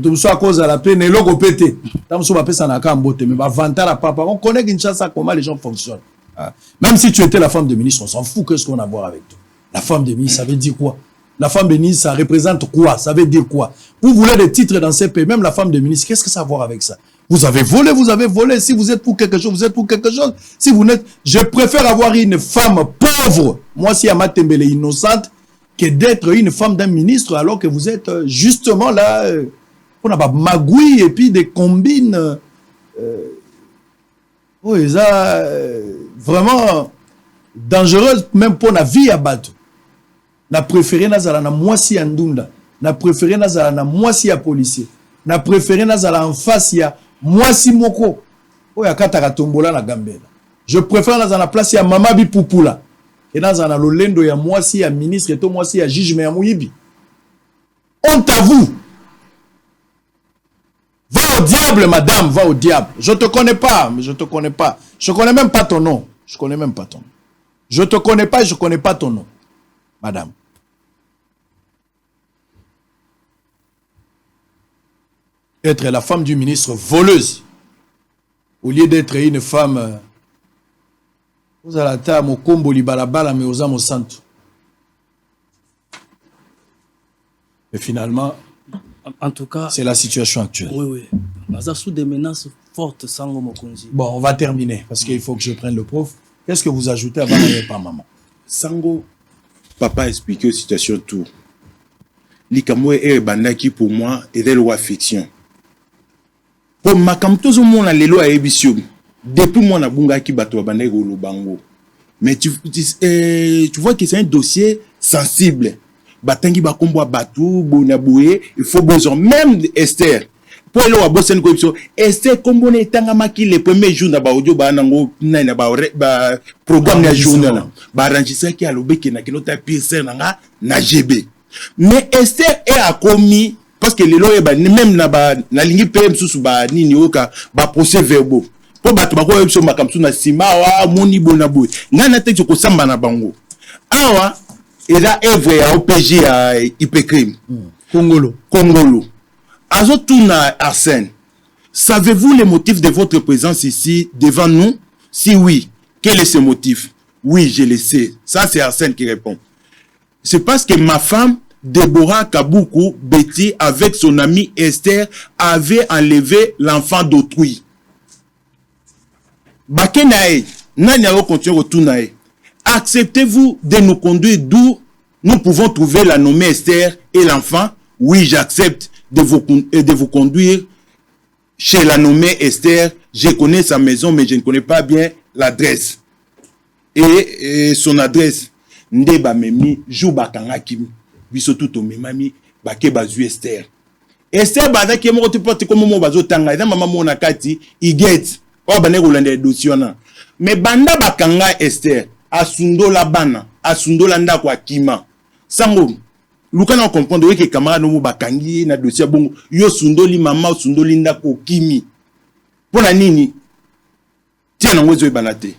to so à cause à la peine et loko pété tam so ba pesa na ka mbote mais ba vantara papa on connaît Kinshasa comment les gens fonctionnent même si tu étais la femme de ministre on s'en fout qu'est-ce qu'on a à voir avec toi. La femme de ministre, ça veut dire quoi? La femme de ministre, ça représente quoi? Ça veut dire quoi? Vous voulez des titres dans ces pays, même la femme de ministre, qu'est-ce que ça a à voir avec ça? Vous avez volé. Si vous êtes pour quelque chose, vous êtes pour quelque chose. Si vous n'êtes... Je préfère avoir une femme pauvre, moi si Ama Tembele innocente, que d'être une femme d'un ministre alors que vous êtes justement là, on a pas magouille et puis des combines. Oui, ça, vraiment dangereuse même pour la vie à battre. Na préféré nazala na mwasi ya ndunda, na préféré nazala na mwasi ya policier, na préféré nazala en face ya mwasi moko oya kataka tombola na Gambela. Je préfère nazala na place ya mama bi pupula et nazala na lolendo ya mwasi ya ministre et to mwasi ya juge mais ya muyibi. Honte à vous. Va au diable madame, va au diable. Je te connais pas, mais je te connais pas. Je connais même pas ton nom. Je connais même pas ton nom. Je te connais pas et je connais pas ton nom. Madame. Être la femme du ministre voleuse, au lieu d'être une femme, vous allez à ta mokombo libalabala mais aux âmes santo. Et finalement, en tout cas, c'est la situation actuelle. Oui. On a sous des menaces fortes, Sango Mokonzi. Bon, on va terminer parce qu'il faut que je prenne le prof. Qu'est-ce que vous ajoutez avant d'aller par maman? Sango, papa a expliqué la situation tout. Likamwe et bandaki pour moi est des lois fiction. Pour ma comme tout le monde a les lois émission. Depuis moi na bunga ki bato bandaki au Lubango. Mais tu vois que c'est un dossier sensible. Batangi bakombo batou bonaboué, il faut besoin même Esther. Pour le wa bossen corruption, Esther kombo na tanga maki le premier jour na ba audio ba nango na ba programme na journal. Ba arrangisa ki alobeki na kinota PSR na GB. Mais Esther est a commis parce que les lois même na lingi PM sous ba nini oka ba procès verbaux. Po bato ba ko yebso makamsu na sima wa moni bonaboué. Ngana te ko samba na bango. Awa et là, œuvre à OPJ à Ipecrim. Congolo. Azotuna Arsène, savez-vous les motifs de votre présence ici devant nous? Si oui, quel est ce motif? Oui, je le sais. Ça, c'est Arsène qui répond. C'est parce que ma femme, Déborah Kaboukou Betty, avec son amie Esther, avait enlevé l'enfant d'autrui. Bakenae, Nanyaro continue retourner. Acceptez-vous de nous conduire d'où nous pouvons trouver la nommée Esther et l'enfant? Oui, j'accepte de vous conduire chez la nommée Esther. Je connais sa maison, mais je ne connais pas bien l'adresse. Et son adresse, Ndeba Memi, Jouba Kangakim, Bisotuto Memami, Bake Bazu Esther. Esther Badaki, moi, tu portes comme mon bazo tanga, et maman mon akati, Iget, oh, bané Rolande Dosiona. Mais Banda Bakanga Esther, Asundola Bana, Asundola Ndakwa Kima. Sango, Lukana comprendre que camarade no bakangi na dossier bongo, yo sundoli mama, sundoli Ndako Kimi. pour la nini tiens na wezo banate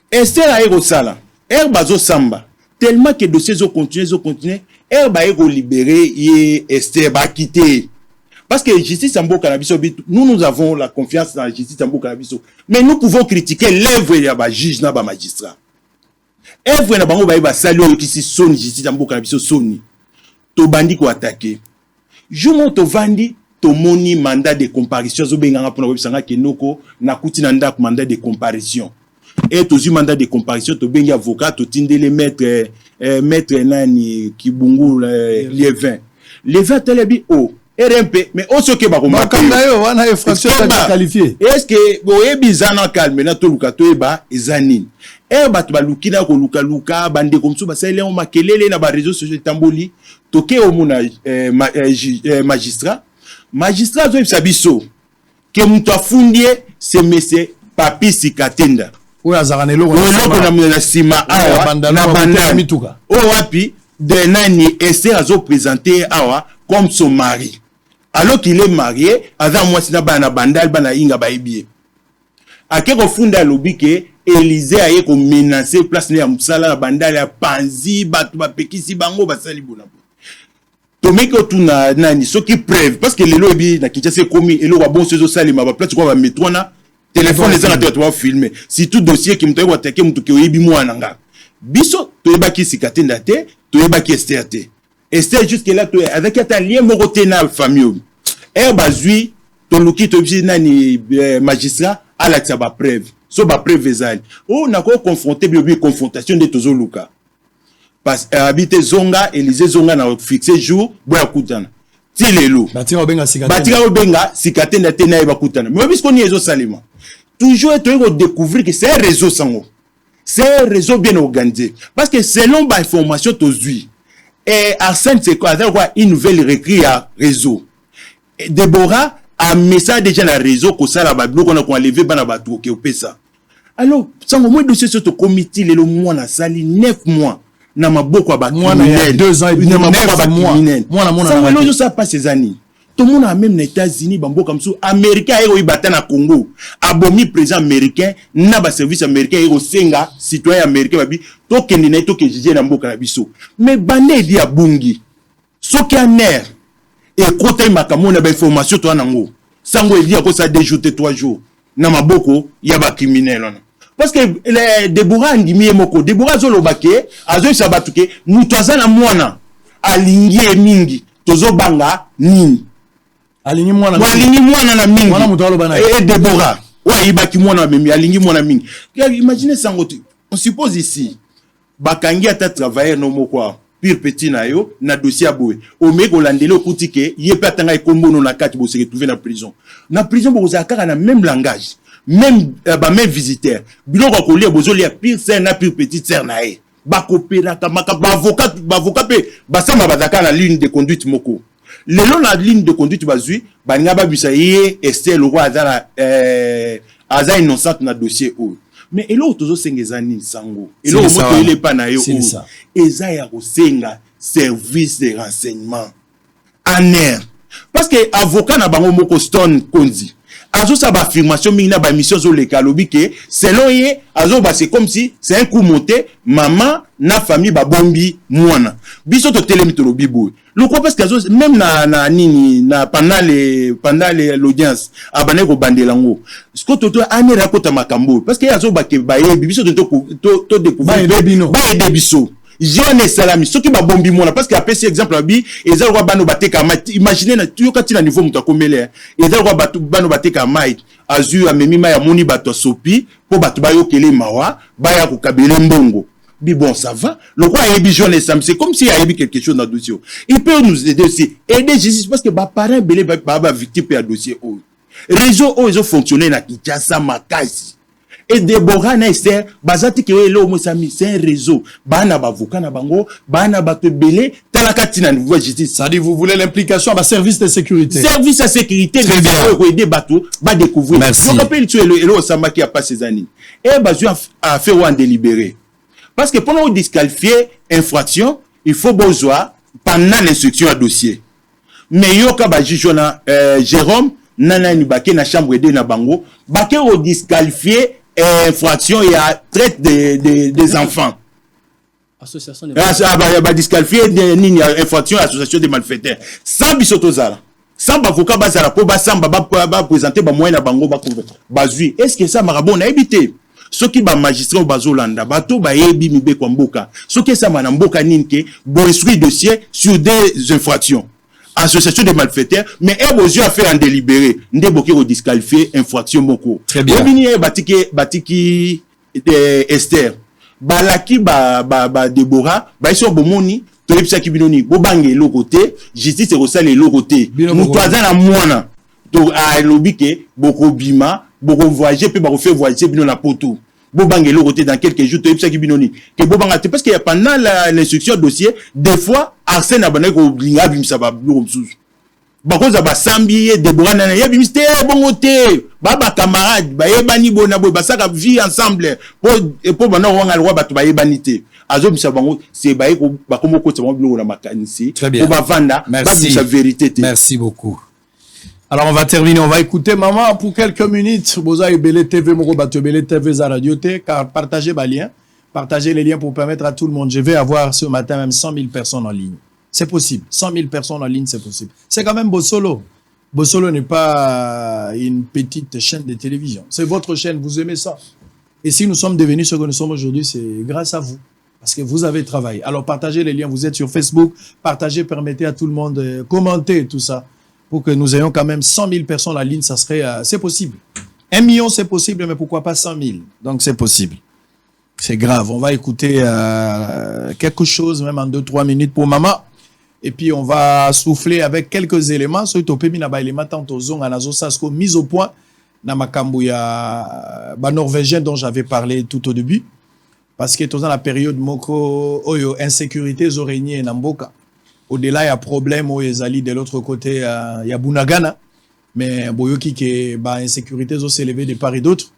Esther a sala bazo samba tellement que dossier zo continuer ba libérer ye Esther ba quitter parce que justice en Mboka na biso nous avons la confiance dans la justice en Mboka na biso mais nous pouvons critiquer l'œuvre ya ba juge na ba magistrat œuvre na bango ba sali o kisi soni justice en Mboka na biso soni to bandi ko attaquer jumo to vandi to moni mandat de comparution zo benganga pona websanga kenoko na kuti na ndako mandat de comparution et to mandat de comparution to bengi avocat to tindele maître nani Kibungu Liévin telebi o RMP mais aussi que ba makanga yo wana infraction qualifiée est-ce que boye bizana calme na to luka to eba ezanine bato ba lukina ko luka bande comme ça ba sele on makelele na ba réseaux sociaux tamboli toke o mona magistrat zo biso ke muto afundie c'est monsieur Papi Sikatenda ou azarane loko na sima awa na bandana mituka o wapi de nani essaie à présenter awa comme son mari alors qu'il est marié avant moi sina bana bandal bana inga baibie akeko funda lobike Élysée aye ko menacer place na musala na bandal ya panzi batu ba pekisi bango basali bona tomeko tuna nani soki preuve parce que lelo ebi na Kinshasa komi elo wa bon sezo salima ba place ko ba metro na téléphone les gens tu vas filmer si tout dossier qui m'toye attaquer mutu ke oyebi mwana nga biso to ebaki Sikatenda te to ebaki Esther te Esther jusque là to avec un lien moroté na famille bazui to luki to bi nani magistrat à la tsaba preuve so ba preuve ezali o na ko confronter bi confrontation de tozo luka parce habiter zonga Élysée zonga na fixé jour boya kutana ti lelo batinga obenga Sikatenda te na eba kutana mais bisko ni ezo salima toujours être découvrir que c'est un réseau sango c'est un réseau bien organisé parce que selon ba information tozui et Arsène c'est quoi une nouvelle récrit à réseau Déborah a message déjà na réseau ko sala ba bloko na ko enlever bana batu ke opesa alors sango moi dossier sur to comité le mois na sali 9 mois na maboko ba mwana ya 2 ans et demi 9 mois mwana lojo ça passe ces années tout le monde a même les États-Unis bamboka mso américain ero ibata na Congo abomi président américain na ba service américain ero senga citoyen américain babi to kende na to ke jije na mboka na biso mais bane di abungi soki aner et côté makamona ba information to nango sango eli ko ça déjouter 3 jours na maboko ya ba criminel ona parce que les Déborah ndimi moko Déborah zolobake azo sabatuke mutu azana mwana alingie mingi tozo banga nini alingi mwana na mingi mwana mutu aloba na et Déborah wa ibaki mwana memi alingi mwana mingi imaginez sango on suppose ici bakangi ata travailler no moko pire petit na yo na dossier aboye o meko landelo kutike yepe atanga ikombono na kati bo se retrouver na prison bo zakaka na même langage même même visiteur biloko ko lia bozo lia pire c'est na pire petit sœur na e ba coopéra kamaka ba avocat pe ba sama bazaka na ligne de conduite moko lelo na ligne de conduite bazui ba ngaba bisaye Esther le roi aza innocente na dossier o mais elo tozo sengezani sango elo moto ele pa na yo eza ya kosenga service de renseignement aner parce que avocat na bango moko Stone Konzi azo sa ba affirmation mingi na ba mission zo le kalobi ke selon ye azo ba c'est comme si c'est un coup monté maman na famille ba bombi mwana biso to telemi to lobi boy le quoi parce que azo même na nini na pendant l'audience abane ko bandelango ce que to anera ko ta makambo parce que azo ba ke ba ye biso to découvrir ba ye biso jeune salami ce qui ba bombi mona parce que après cet exemple abi eza roi bano bateka imaginez na tuyo kati na niveau muta komele eza roi bano bateka mai azu amemi mai ya moni bato sopi po bato ba yokele mawa ba ya ko kabele mbongo bi bon ça va le roi yebi jeune salami c'est comme si il y avait quelque chose dans le dossier il peut nous aider aussi aider justice parce que ba parents belé ba victime pe dossier o réseau o ils ont fonctionné na Kinshasa makasi. Et Déborah na Esther bazati ke lo mo sami c'est un réseau bana bavoka na bango bana bato belé talakati na niveau justice ça dit vous voulez l'implication à service de sécurité très bien pour aider bato ba découvrir je rappelle tu elo samba qui a pas ces années et bazu a fait ou en délibéré parce que pendant disqualifier infraction il faut besoin pendant l'instruction à dossier mais yoka ba juge na Jérôme nanani baké na chambre de na bango baké au disqualifier infraction et à traite des enfants. Association de bah disqualifier nini infraction association de malfaiteurs. Sans bisotozala. Sans avocat bazala po ba samba ba présenter ba moyen na bango ba bazui. Est-ce que ça marabon na évité? Ce qui ba magistrat bazolanda bato ba yebi mibe kwa mboka. Ce qui ça na mboka ninke bo instruit dossier sur des infractions. Association de malfaiteurs, mais eux besoin à faire en délibéré. Ndé boki au disqualifier infraction moko. Très bien. Obini batiki Esther. Balaki ba Deborah, ba iso bomoni, tolepsa ki binoni, bo bangé l'autre côté, justice resale l'autre côté. Mutoaza na mwana. To a lobike boko bima, boko voyager pe ba faire voyager bino na poto. Bo bangé l'autre côté dans quelques jours, tolepsa ki binoni. Que bo bangate parce que pendant l'instruction dossier, des fois Arsène abana ko blinga bimsa ba bureau msusu. Bakoza ba sambi Deborah nana ya bimiste bongote baba camarade ba yebani bona boy basaka vie ensemble pour bana wanga lwa batu ba yebanité azo bimsa bango c'est ba ko bakomo ko tsa bongo na makanisi pour ba vanda ba bimsa vérité. Merci beaucoup. Alors on va terminer, on va écouter maman pour quelques minutes. Boza Ebele TV Moko Bato Ebele TV za radio T, car partagez les liens. Partagez les liens pour permettre à tout le monde. Je vais avoir ce matin même 100 000 personnes en ligne. C'est possible. 100 000 personnes en ligne, c'est possible. C'est quand même Bossolo. Bossolo n'est pas une petite chaîne de télévision. C'est votre chaîne, vous aimez ça. Et si nous sommes devenus ce que nous sommes aujourd'hui, c'est grâce à vous. Parce que vous avez travaillé. Alors partagez les liens. Vous êtes sur Facebook. Partagez, permettez à tout le monde de commenter tout ça. Pour que nous ayons quand même 100 000 personnes en ligne, ça serait... c'est possible. 1 million, c'est possible, mais pourquoi pas 100 000? Donc c'est possible. C'est grave. On va écouter quelque chose, même en 2-3 minutes pour maman. Et puis, on va souffler avec quelques éléments. Soit au pays, éléments tantôt zong anazo sasko mise au point na makambu ya ba norvégien dont j'avais parlé tout au début. Parce que dans la période moko oyo insécurité zo régné na mboka. Au-delà il y a problème au ezali de l'autre côté il y a Bunagana. Mais boyoki que ba insécurité zo s'élever de part et d'autre.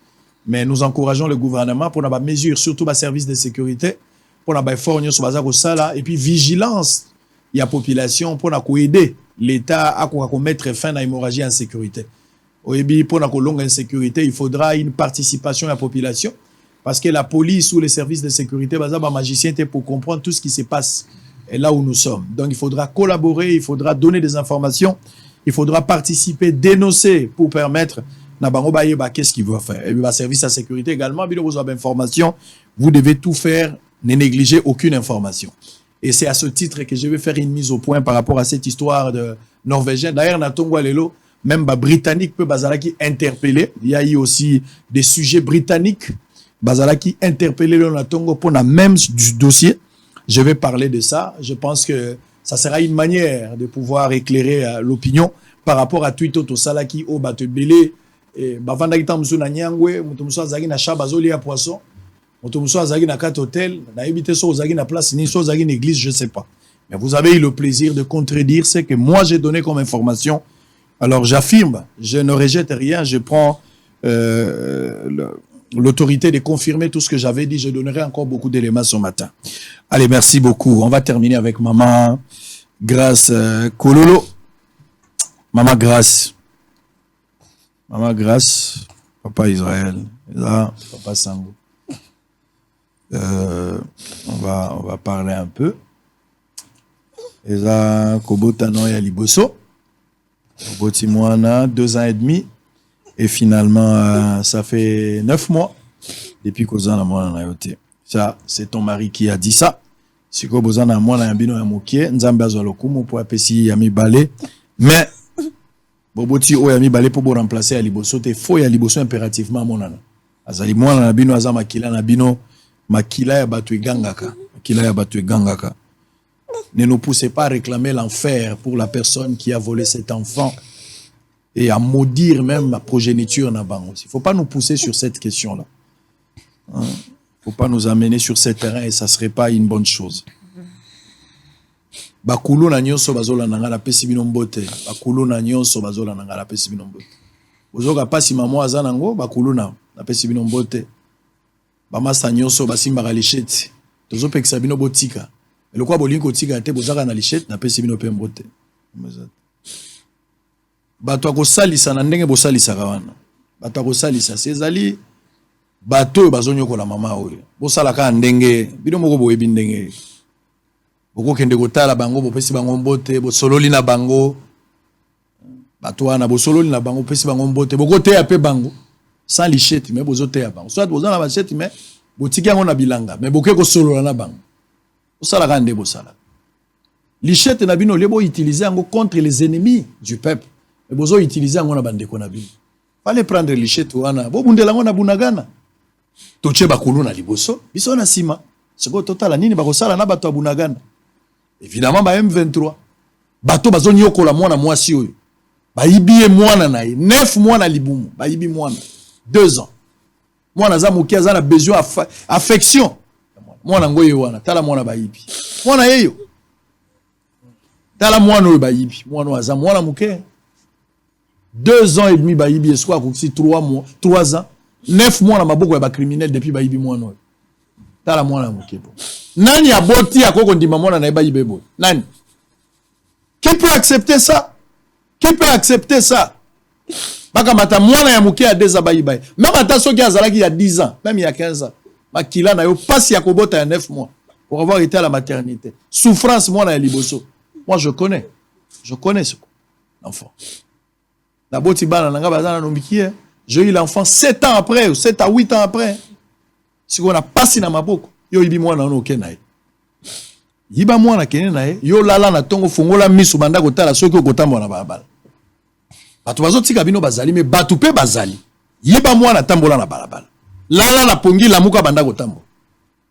Mais nous encourageons le gouvernement pour la mesure, surtout le service de sécurité, pour la effort sur bazar au sala et puis vigilance. Il y a population pour aider l'État à mettre fin à l'hémorragie en sécurité. Oyebi pour la longue insécurité, il faudra une participation de la population parce que la police ou les services de sécurité, bazar magicien pour comprendre tout ce qui se passe et là où nous sommes. Donc il faudra collaborer, il faudra donner des informations, il faudra participer, dénoncer pour permettre qu'est-ce qu'il va faire. Et le service de sécurité également, vous devez tout faire, ne négligez aucune information. Et c'est à ce titre que je vais faire une mise au point par rapport à cette histoire de Norvégien. D'ailleurs, même Britannique peut Bazalaki interpeller. Il y a eu aussi des sujets britanniques. Bazalaki interpeller le Natongo pour la même du dossier. Je vais parler de ça. Je pense que ça sera une manière de pouvoir éclairer l'opinion par rapport à Twitter to Salaki au Batebele. Et bavanda kita msuna nyangwe mutu mswa zagi na shaba zoli ya poisson mutu mswa zagi na kat hôtel na ibité so zagi na place ni so zagi na église je sais pas mais vous avez eu le plaisir de contredire ce que moi j'ai donné comme information. Alors j'affirme, je ne rejette rien, je prends l'autorité de confirmer tout ce que j'avais dit. Je donnerai encore beaucoup d'éléments ce matin. Allez, merci beaucoup. On va terminer avec maman Grâce Kololo. Maman Grâce. Maman Grâce, Papa Israël, là, Papa Sango. On va parler un peu. Et là, Kobotano et Aliboso. Kobotimouana, 2 ans et demi. Et finalement, ça fait 9 mois depuis que Ozana Mouana a été. Ça, c'est ton mari qui a dit ça. Si Kobozana Mouana a bino yamokie, Nzambe azolokumu pour apesi yami balé. Mais, Boboti o yami balé pour remplacer Aliboso, te faut Aliboso impérativement monana. Azali Mouana na bino aza makila na bino makila ya batu gangaka. Makila ya batu gangaka. Ne nous poussez pas à réclamer l'enfer pour la personne qui a volé cet enfant et à maudire même ma progéniture Naban aussi. Il ne faut pas nous pousser sur cette question-là. Il ne faut pas nous amener sur ce terrain et ça ne serait pas une bonne chose. Bakulu na nyonso bazola nanga la pesi bino mbote. Bakulu na nyonso bazola nanga la pesi bino mbote. Ozoka pasi mamo azanango bakulu na pesi bino mbote. Bamasa nyonso basimba galisheti. Tozo pekisa bino botika. Le quoi bolingo tika te bozaka na lichette na pesi bino pe mbote. bato ko salisa na ndenge bo salisa kawana bato ko salisa sezali bato bazonyo ko la mama oyo bo sala ka ndenge bino moko bo yebi ndenge boko kende ko tala bango bo pesi bango mbote bo sololi na bango bato wana bo sololi na bango pesi bango mbote boko te ya pe bango sans lichette mais bozo te ya bango soit bozo na lichette mais botiki yango na bilanga mais boke ko solola na bango bo sala ka ndenge bo sala lichette na bino lebo utiliser yango contre les ennemis du peuple. Mais bozo utiliser yango na bandeko na bino. Fallait prendre lichette wana. Bo bundela ngo na bunagana. Toche bakulu na liboso. Biso na sima. Siko total nini bakosala na bato bunagana. Évidemment ba M23. Bato bazo nyokola mwana mwasi oyo. Ba yibie mwana na ye. 9 mois na libumu. Ba yibi mwana. 2 ans. Mwana za mukia za na besoin affection. Mwana ngoye wana. Tala mwana ba yibi. Mwana yeyo. Tala mwana oyo bayibi mwana waza mwana muke 2 ans et demi bayibi espoir ko si 3 ans 9 mois na maboko ya ba criminel depuis bayibi mwana oyo tala mwana muke bo nani aboti akoko ndima mwana na bayibe bo nani qui peut accepter ça baka mata mwana ya muke ya 2 ans bayiba même ata soki azalaki ya 10 ans même il y a 15 ans makila na yo passe ya kobota ya 9 mois pour avoir été à la maternité souffrance mwana ya liboso. Moi, je connais ce l'enfant. La botibana nanga bazana nombikie, j'ai eu l'enfant 7 ans après ou 7 à 8 ans après. Si on a passé na maboko, yo ibi mwana no kenae. Yiba mwana kene nae, yo lala na tongo fongola misu banda kotala soki okotambo na balabala. Batu bazotika bino bazali mais batu pe bazali. Yiba mwana tambola na balabala. Lala na pongi la muka banda kotambo.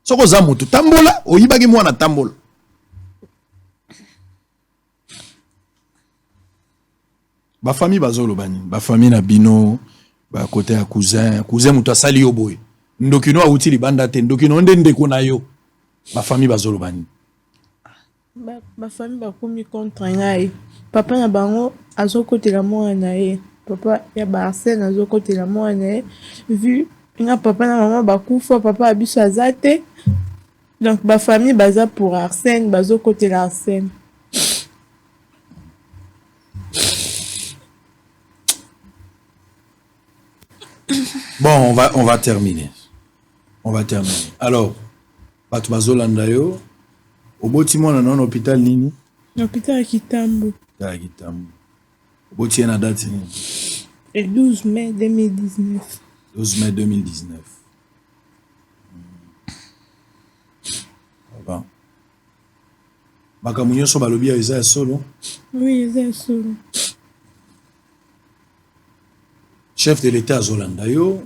Soko za mutu tambola, oyibaki mwana tambola. Ba famille bazolo bani ba famille na bino ba côté ya cousin mutu asali yo boy ndokino auti libanda te ndokino ndende ko na yo ba famille bazolo bani ba famille ba komi contre ngai papa na bango azokotela mwana na ye papa ya ba Arsène azokotela mwana na ye vu nga papa na maman bakufa papa abiso azate donc ba famille baza pour Arsène bazokotela Arsène. Bon, on va terminer. Alors, Batu Bazolanda yo, oboti mwana na hôpital nini? Hôpital ya Kitambo. Ya Kitambo. Oboti na date nini? Le 12 mai 2019. 12 mai 2019. Bon. Bakamunyo so balobi ya eza solo? Oui, eza solo. Chef de l'État Zolanda yo,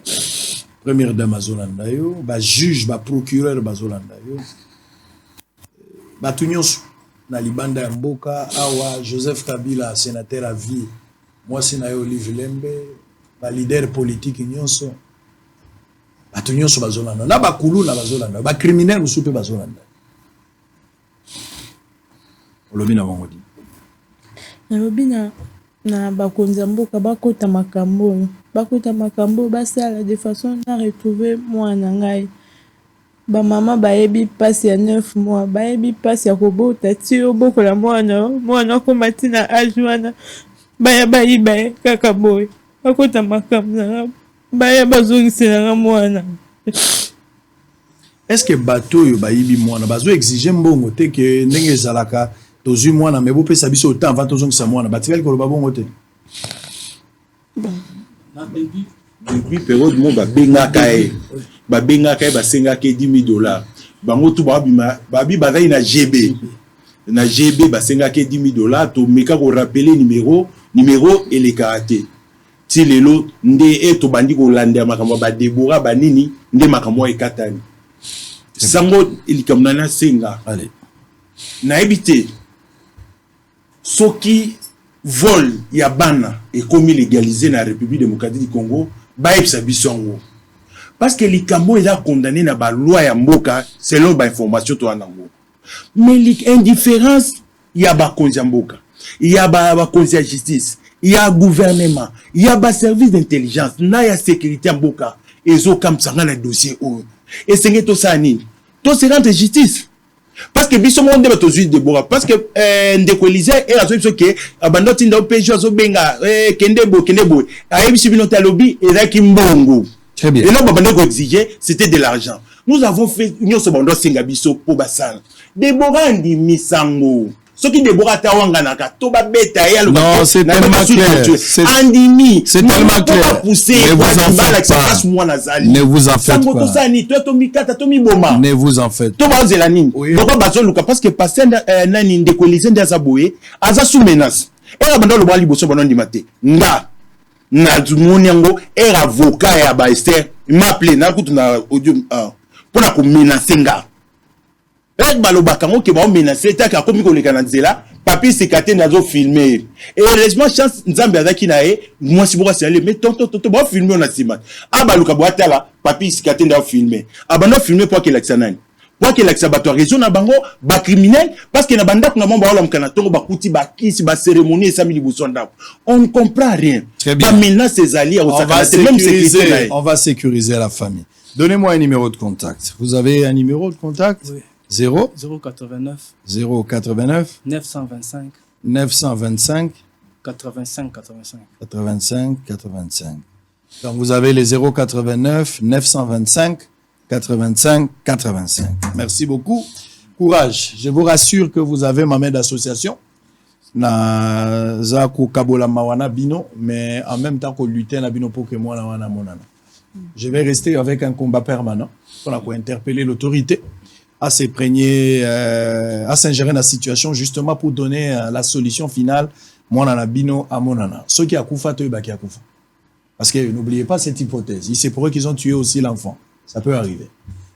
première dame Zolanda yo, ba juge, ba procureur Zolanda yo, ba tunyos na libanda ya mboka awa Joseph Kabila sénateur à vie, moi c'est na yo Olive Lembe, ba leader politique nyonso, ba tunyos Zolanda, na ba kulu na Zolanda, ba criminel usupe Zolanda. Olobi na wangodi. Na lobi na bakonza mboka bakota makambo basala de façon à retrouver mwana ngai ba mama bayebi passe ya 9 mois bayebi passe ya kobota ti obokola mwana komati na âge wana baya bayiba kaka boy bakota makambo na baya bazongisela mwana. Est-ce que bateau yo bayibi mwana bazo exiger mbongo te ke ndenge ezalaka tozu mwana mais bope sabiso autant avant tozongisa mwana batikali ko loba bongo te? Depuis période mo babengaka e basengaka $10,000 bango tu babi bazali na GB basengaka $10,000 to meka ko rappeler numéro et les karaté ti lelo nde to bandi ko landa makambo ba Deborah banini nde makambo ekatani sango ilikamnana senga allez na ebité soki vol ya bana et comme légalisé dans la République démocratique du Congo baïpsa bisongo parce que likambo est condamné na ba loi ya mboka selon ba information to anango mais l'indifférence ya ba konzi mboka ya ba konzi justice ya gouvernement ya ba service d'intelligence na ya sécurité mboka ezo kam sanga na dossier o et sengeto sani to se rendre justice Parce que biso monde ba tozu Déborah parce que ndeko Elisa et la so que abandoti ndo pejo azo benga kende bo ayebi bino talobi ezaki mbongo. Très bien. Et là babandoko exiger c'était de l'argent. Nous avons fait nous ce bando singa biso po basala. Déborah ndi misango. Ce qui Déborah tawanganaka to ba beta ya non, c'est tellement clair. Andimi. C'est tellement clair. Ne vous en faites pas. Ne vous en faites pas. Parce que passer nani ndeko Elisa ndaza boye aza sous menace. Et bando lo bali boso bono ndimate. Nga na dumoni yango et avocat ya ba Esther m'appelé na kutu na audio pour na ko menacer nga. Et balobaka ngo ke ba menacer ta ka komi ko leka na nzela papi sekate nazo filmer et heureusement chance nzambe azaki na ye moi si boka c'est mais tonto ba filmer na sima abaluka boata la papi sekate ndazo filmer abando filmer pour que l'axanani pour que l'axa bato raison na bango ba criminel parce que na banda kuna momba wala mkana tongo ba kuti ba kisi ba cérémonie ça mili busonda on ne comprend rien. Pas maintenant ces alliés on va sécuriser la famille. Donnez-moi un numéro de contact. Vous avez un numéro de contact? Oui. 089 925 925 85. Donc vous avez les 089 925 85. Merci beaucoup. Courage. Je vous rassure que vous avez ma main d'association. Na Zaku Kabola Mawana Bino, mais en même temps que lutter na Bino pour que moi na wana monana. Je vais rester avec un combat permanent pour interpeller l'autorité à s'imprégner, à s'ingérer dans la situation justement pour donner la solution finale. Moi na Bino à monana. Ceux qui a koufa to ibaki a koufa. Parce que n'oubliez pas cette hypothèse. C'est pour eux qu'ils ont tué aussi l'enfant. Ça peut arriver.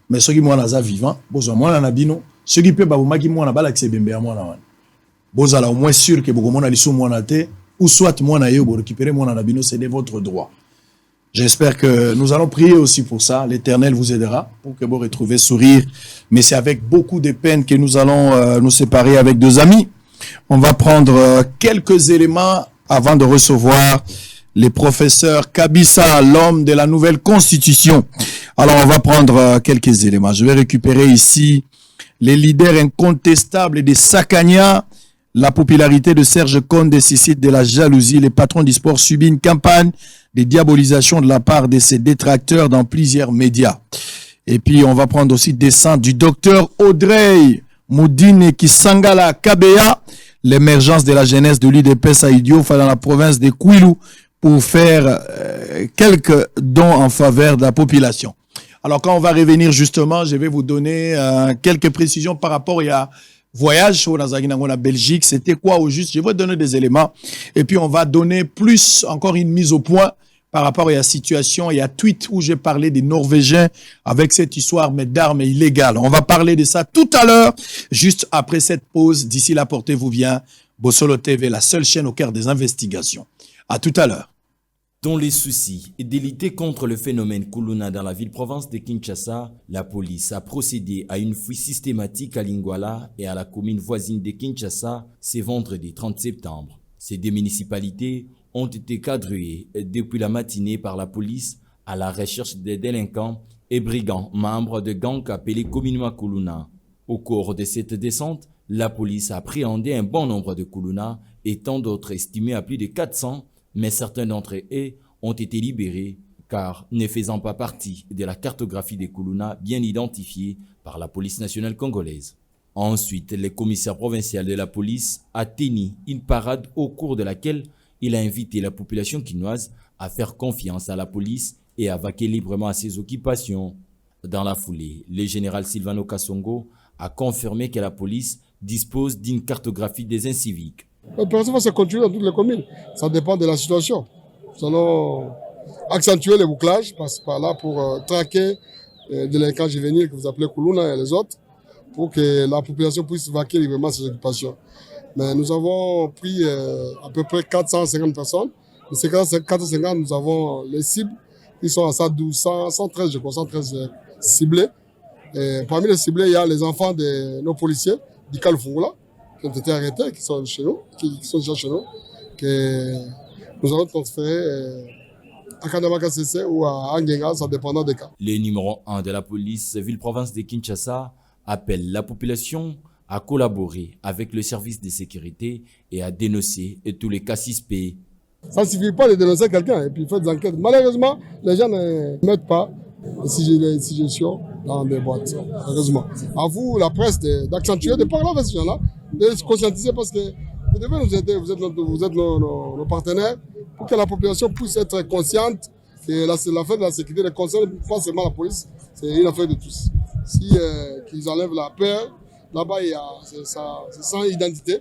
Mais ceux qui moi na vivant, besoin moi na Bino, ceux qui peuvent babuma qui moi na balak sebembe à moi na wana. Bozala au moins sûr que beaucoup mona liso mona te ou soit mona yo bo récupérer mona na bino, c'est de votre droit. J'espère que nous allons prier aussi pour ça. L'Éternel vous aidera pour que vous retrouviez sourire. Mais c'est avec beaucoup de peine que nous allons nous séparer avec deux amis. On va prendre quelques éléments avant de recevoir les professeurs Kabissa, l'homme de la nouvelle constitution. Alors on va prendre quelques éléments. Je vais récupérer ici les leaders incontestables des Sakania. La popularité de Serge Condé suscite de la jalousie. Les patrons du sport subissent une campagne de diabolisation de la part de ses détracteurs dans plusieurs médias. Et puis, on va prendre aussi descente du docteur Audrey Moudine Kisangala Kabea, l'émergence de la jeunesse de l'UDPS à Idiofa dans la province de Kwilu pour faire quelques dons en faveur de la population. Alors, quand on va revenir justement, je vais vous donner quelques précisions par rapport à voyage au la Belgique, c'était quoi au juste? Je vais donner des éléments et puis on va donner plus encore une mise au point par rapport à la situation. Il y a tweet où j'ai parlé des Norvégiens avec cette histoire d'armes illégales. On va parler de ça tout à l'heure, juste après cette pause. D'ici là, portez-vous bien. Bossolo TV, la seule chaîne au cœur des investigations. À tout à l'heure. Dans les soucis et de lutter contre le phénomène Kuluna dans la ville-province de Kinshasa, la police a procédé à une fouille systématique à Lingwala et à la commune voisine de Kinshasa ce vendredi 30 septembre. Ces deux municipalités ont été quadrillées depuis la matinée par la police à la recherche des délinquants et brigands membres de gangs appelés communément Kuluna. Au cours de cette descente, la police a appréhendé un bon nombre de Kuluna et tant d'autres estimés à plus de 400, mais certains d'entre eux ont été libérés car ne faisant pas partie de la cartographie des Kuluna bien identifiée par la police nationale congolaise. Ensuite, le commissaire provincial de la police a tenu une parade au cours de laquelle il a invité la population quinoise à faire confiance à la police et à vaquer librement à ses occupations. Dans la foulée, le général Silvano Kasongo a confirmé que la police dispose d'une cartographie des inciviques. L'opération va se continuer dans toutes les communes. Ça dépend de la situation. Nous allons accentuer les bouclages par là pour traquer les délinquants juvéniles que vous appelez Kuluna et les autres, pour que la population puisse vaquer librement ses occupations. Mais nous avons pris à peu près 450 personnes. De ces 450, nous avons les cibles qui sont à 113, je crois, 113 ciblés. Et parmi les ciblés, il y a les enfants de nos policiers du Kalfungula, qui ont été arrêtés, qui sont chez nous, qui sont déjà chez nous, que nous allons transférer à Kanamaka CC ou à Angenga, ça dépendant des cas. Le numéro 1 de la police ville-province de Kinshasa appelle la population à collaborer avec le service de sécurité et à dénoncer tous les cas suspects. Ça ne suffit pas de dénoncer quelqu'un et puis faire des enquêtes. Malheureusement, les gens ne mettent pas les suggestions dans des boîtes. Heureusement. À vous, la presse, d'accentuer, de parler avec ces gens-là, de se conscientiser parce que vous devez nous aider, vous êtes nos partenaires pour que la population puisse être consciente que l'affaire de la sécurité ne concerne pas seulement la police, c'est une affaire de tous. Si qu'ils enlèvent la peur, là-bas, c'est sans identité.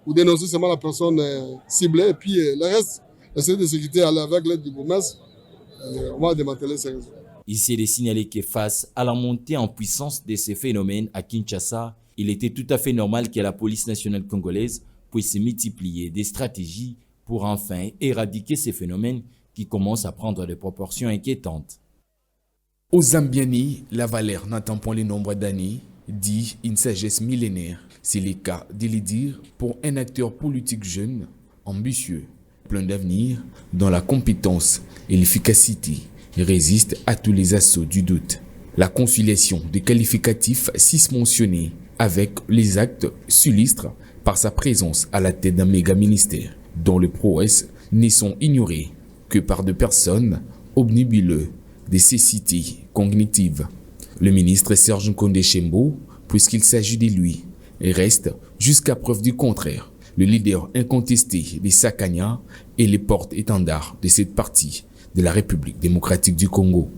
Ou dénoncer seulement la personne ciblée. Et puis le reste, le service de sécurité avec l'aide du bourgmestre, on va démanteler ces réseaux. Ici, il est signalé que face à la montée en puissance de ces phénomènes à Kinshasa, il était tout à fait normal que la police nationale congolaise puisse multiplier des stratégies pour enfin éradiquer ces phénomènes qui commencent à prendre des proportions inquiétantes. Aux Zambiani, la valeur n'atteint point le nombre d'années, dit une sagesse millénaire. C'est le cas de le dire pour un acteur politique jeune, ambitieux, plein d'avenir, dont la compétence et l'efficacité résistent à tous les assauts du doute. La conciliation des qualificatifs cis-mentionnés avec les actes s'illustre par sa présence à la tête d'un méga-ministère, dont les prouesses ne sont ignorées que par des personnes obnubileuses des cécités cognitives. Le ministre Serge Nkonde Chembo, puisqu'il s'agit de lui, reste, jusqu'à preuve du contraire, le leader incontesté des Sakanya et les porte-étendards de cette partie de la République démocratique du Congo.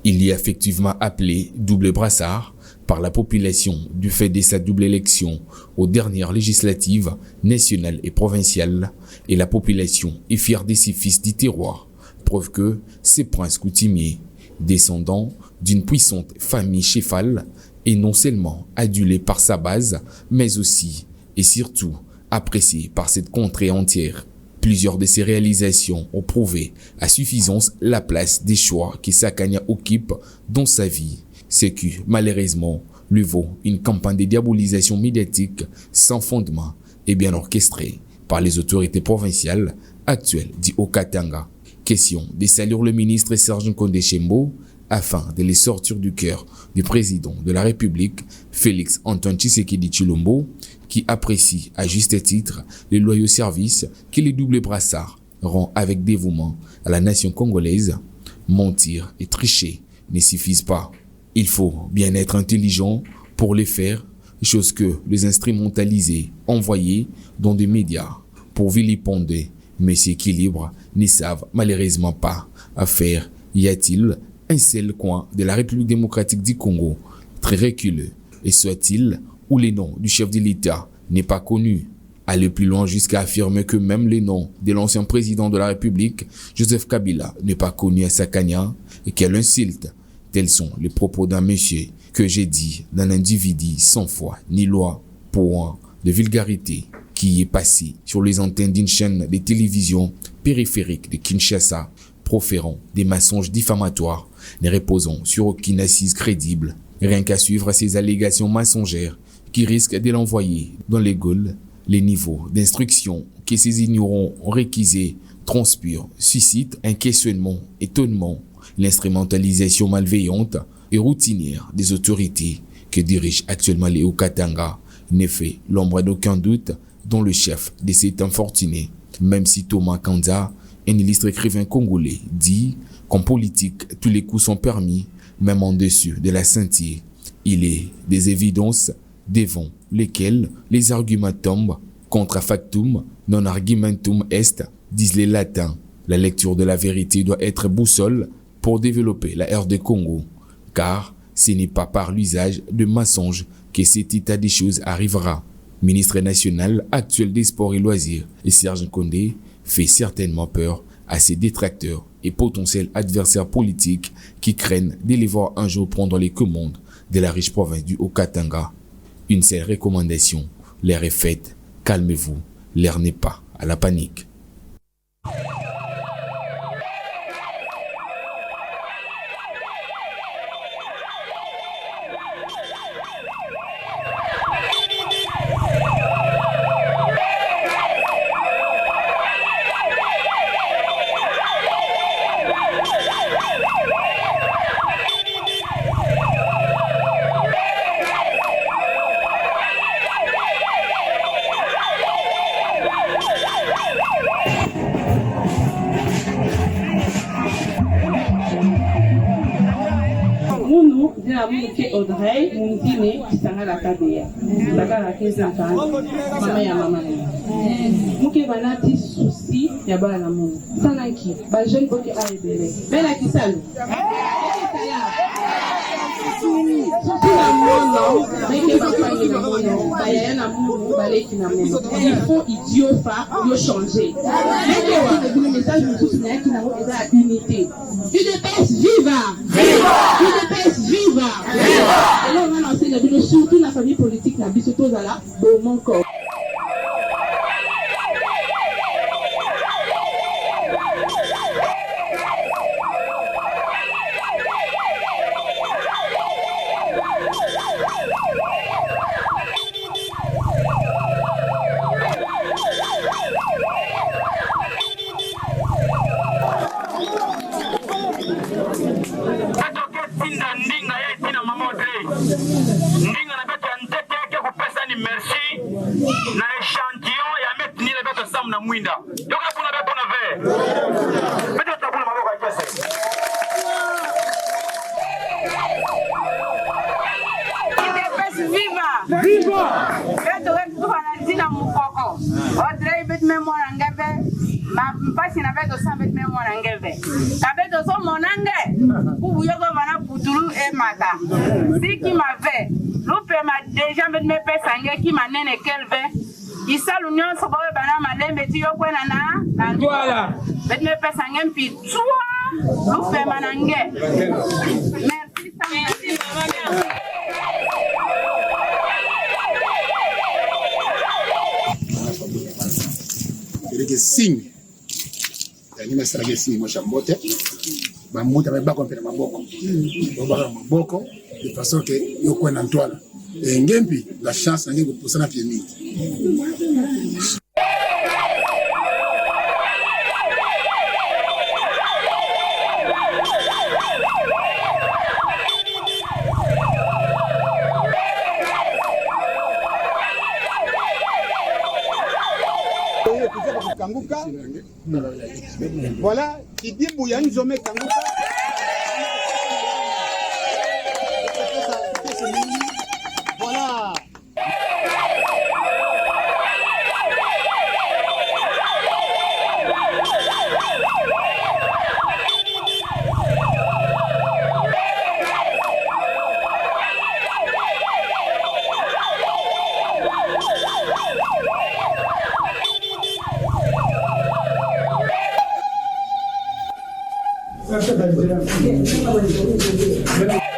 Il y est effectivement appelé double brassard par la population du fait de sa double élection aux dernières législatives nationales et provinciales, et la population est fière de ses fils du terroir, preuve que ces princes coutumiers, descendants d'une puissante famille chéfale, et non seulement adulé par sa base, mais aussi et surtout apprécié par cette contrée entière. Plusieurs de ses réalisations ont prouvé à suffisance la place des choix que Sakanya occupe dans sa vie, ce qui, malheureusement, lui vaut une campagne de diabolisation médiatique sans fondement et bien orchestrée par les autorités provinciales actuelles du Haut-Katanga. Question de saluer le ministre Serge Nkonde Chembo afin de les sortir du cœur du président de la République, Félix Antoine Tshisekedi Tshilombo, qui apprécie à juste titre les loyaux services que les doubles brassards rend avec dévouement à la nation congolaise. Mentir et tricher ne suffisent pas. Il faut bien être intelligent pour les faire, chose que les instrumentalisés envoyés dans des médias pour vilipender, mais ces équilibres ne savent malheureusement pas à faire. Y a-t-il un seul coin de la République démocratique du Congo très reculé, et soit-il où le nom du chef de l'État n'est pas connu? Aller plus loin jusqu'à affirmer que même le nom de l'ancien président de la République, Joseph Kabila, n'est pas connu à Sakanya, et quelle insulte. Tels sont les propos d'un monsieur que j'ai dit d'un individu sans foi ni loi, point de vulgarité, qui est passé sur les antennes d'une chaîne de télévision périphérique de Kinshasa, proférant des mensonges diffamatoires, ne reposant sur aucune assise crédible, rien qu'à suivre ces allégations mensongères qui risquent de l'envoyer dans les Gaules. Les niveaux d'instruction que ces ignorants réquisés transpirent suscitent un questionnement, étonnement, l'instrumentalisation malveillante et routinière des autorités que dirige actuellement les Haut-Katanga ne fait l'ombre d'aucun doute dans le chef de cet infortuné, même si Thomas Kanza, un illustre écrivain congolais, dit qu'en politique, tous les coups sont permis, même en dessus de la ceinture. Il est des évidences devant lesquelles les arguments tombent, contra factum, non argumentum est, disent les latins. La lecture de la vérité doit être boussole pour développer la ère de Congo, car ce n'est pas par l'usage de mensonges que cet état des choses arrivera. Ministre national actuel des sports et loisirs, et Serge Nkonde fait certainement peur à ses détracteurs et potentiels adversaires politiques qui craignent de les voir un jour prendre les commandes de la riche province du Haut-Katanga. Une seule recommandation, l'air est faite, calmez-vous, l'air n'est pas à la panique. la muke Audrey mundine kisanga la tabea taka la 15 ans mama ya mama muke banati souci ya bala na mungu sana ki ba jeune boke a ebele bela kisalo Tuna mono, meke bapangi na mono, bayaya na mono, baleki na mono. Il faut idiot fa, yo changer. Meke wa, le message de tous les qui n'ont pas unité. UDPS viva! UDPS viva! Et là on va lancer le bureau surtout la famille politique na biso to zala do mon corps. Si qui m'avait, l'oupe m'a déjà met mes pères sanguins qui m'a néné qu'elle il s'est l'union sur le banana m'a dit yo quoi nana voilà met mes pères sanguins puis toi l'oupe m'a nangé merci maman. Ile signe yani masarage signe mo chambote bamuta bako mpena maboko baba maboko de façon que yo kwena ntwala ngempi la chance ngi kupusana pie mingi kanguka voilà kidimbu ya nzome kanguka voilà Gracias.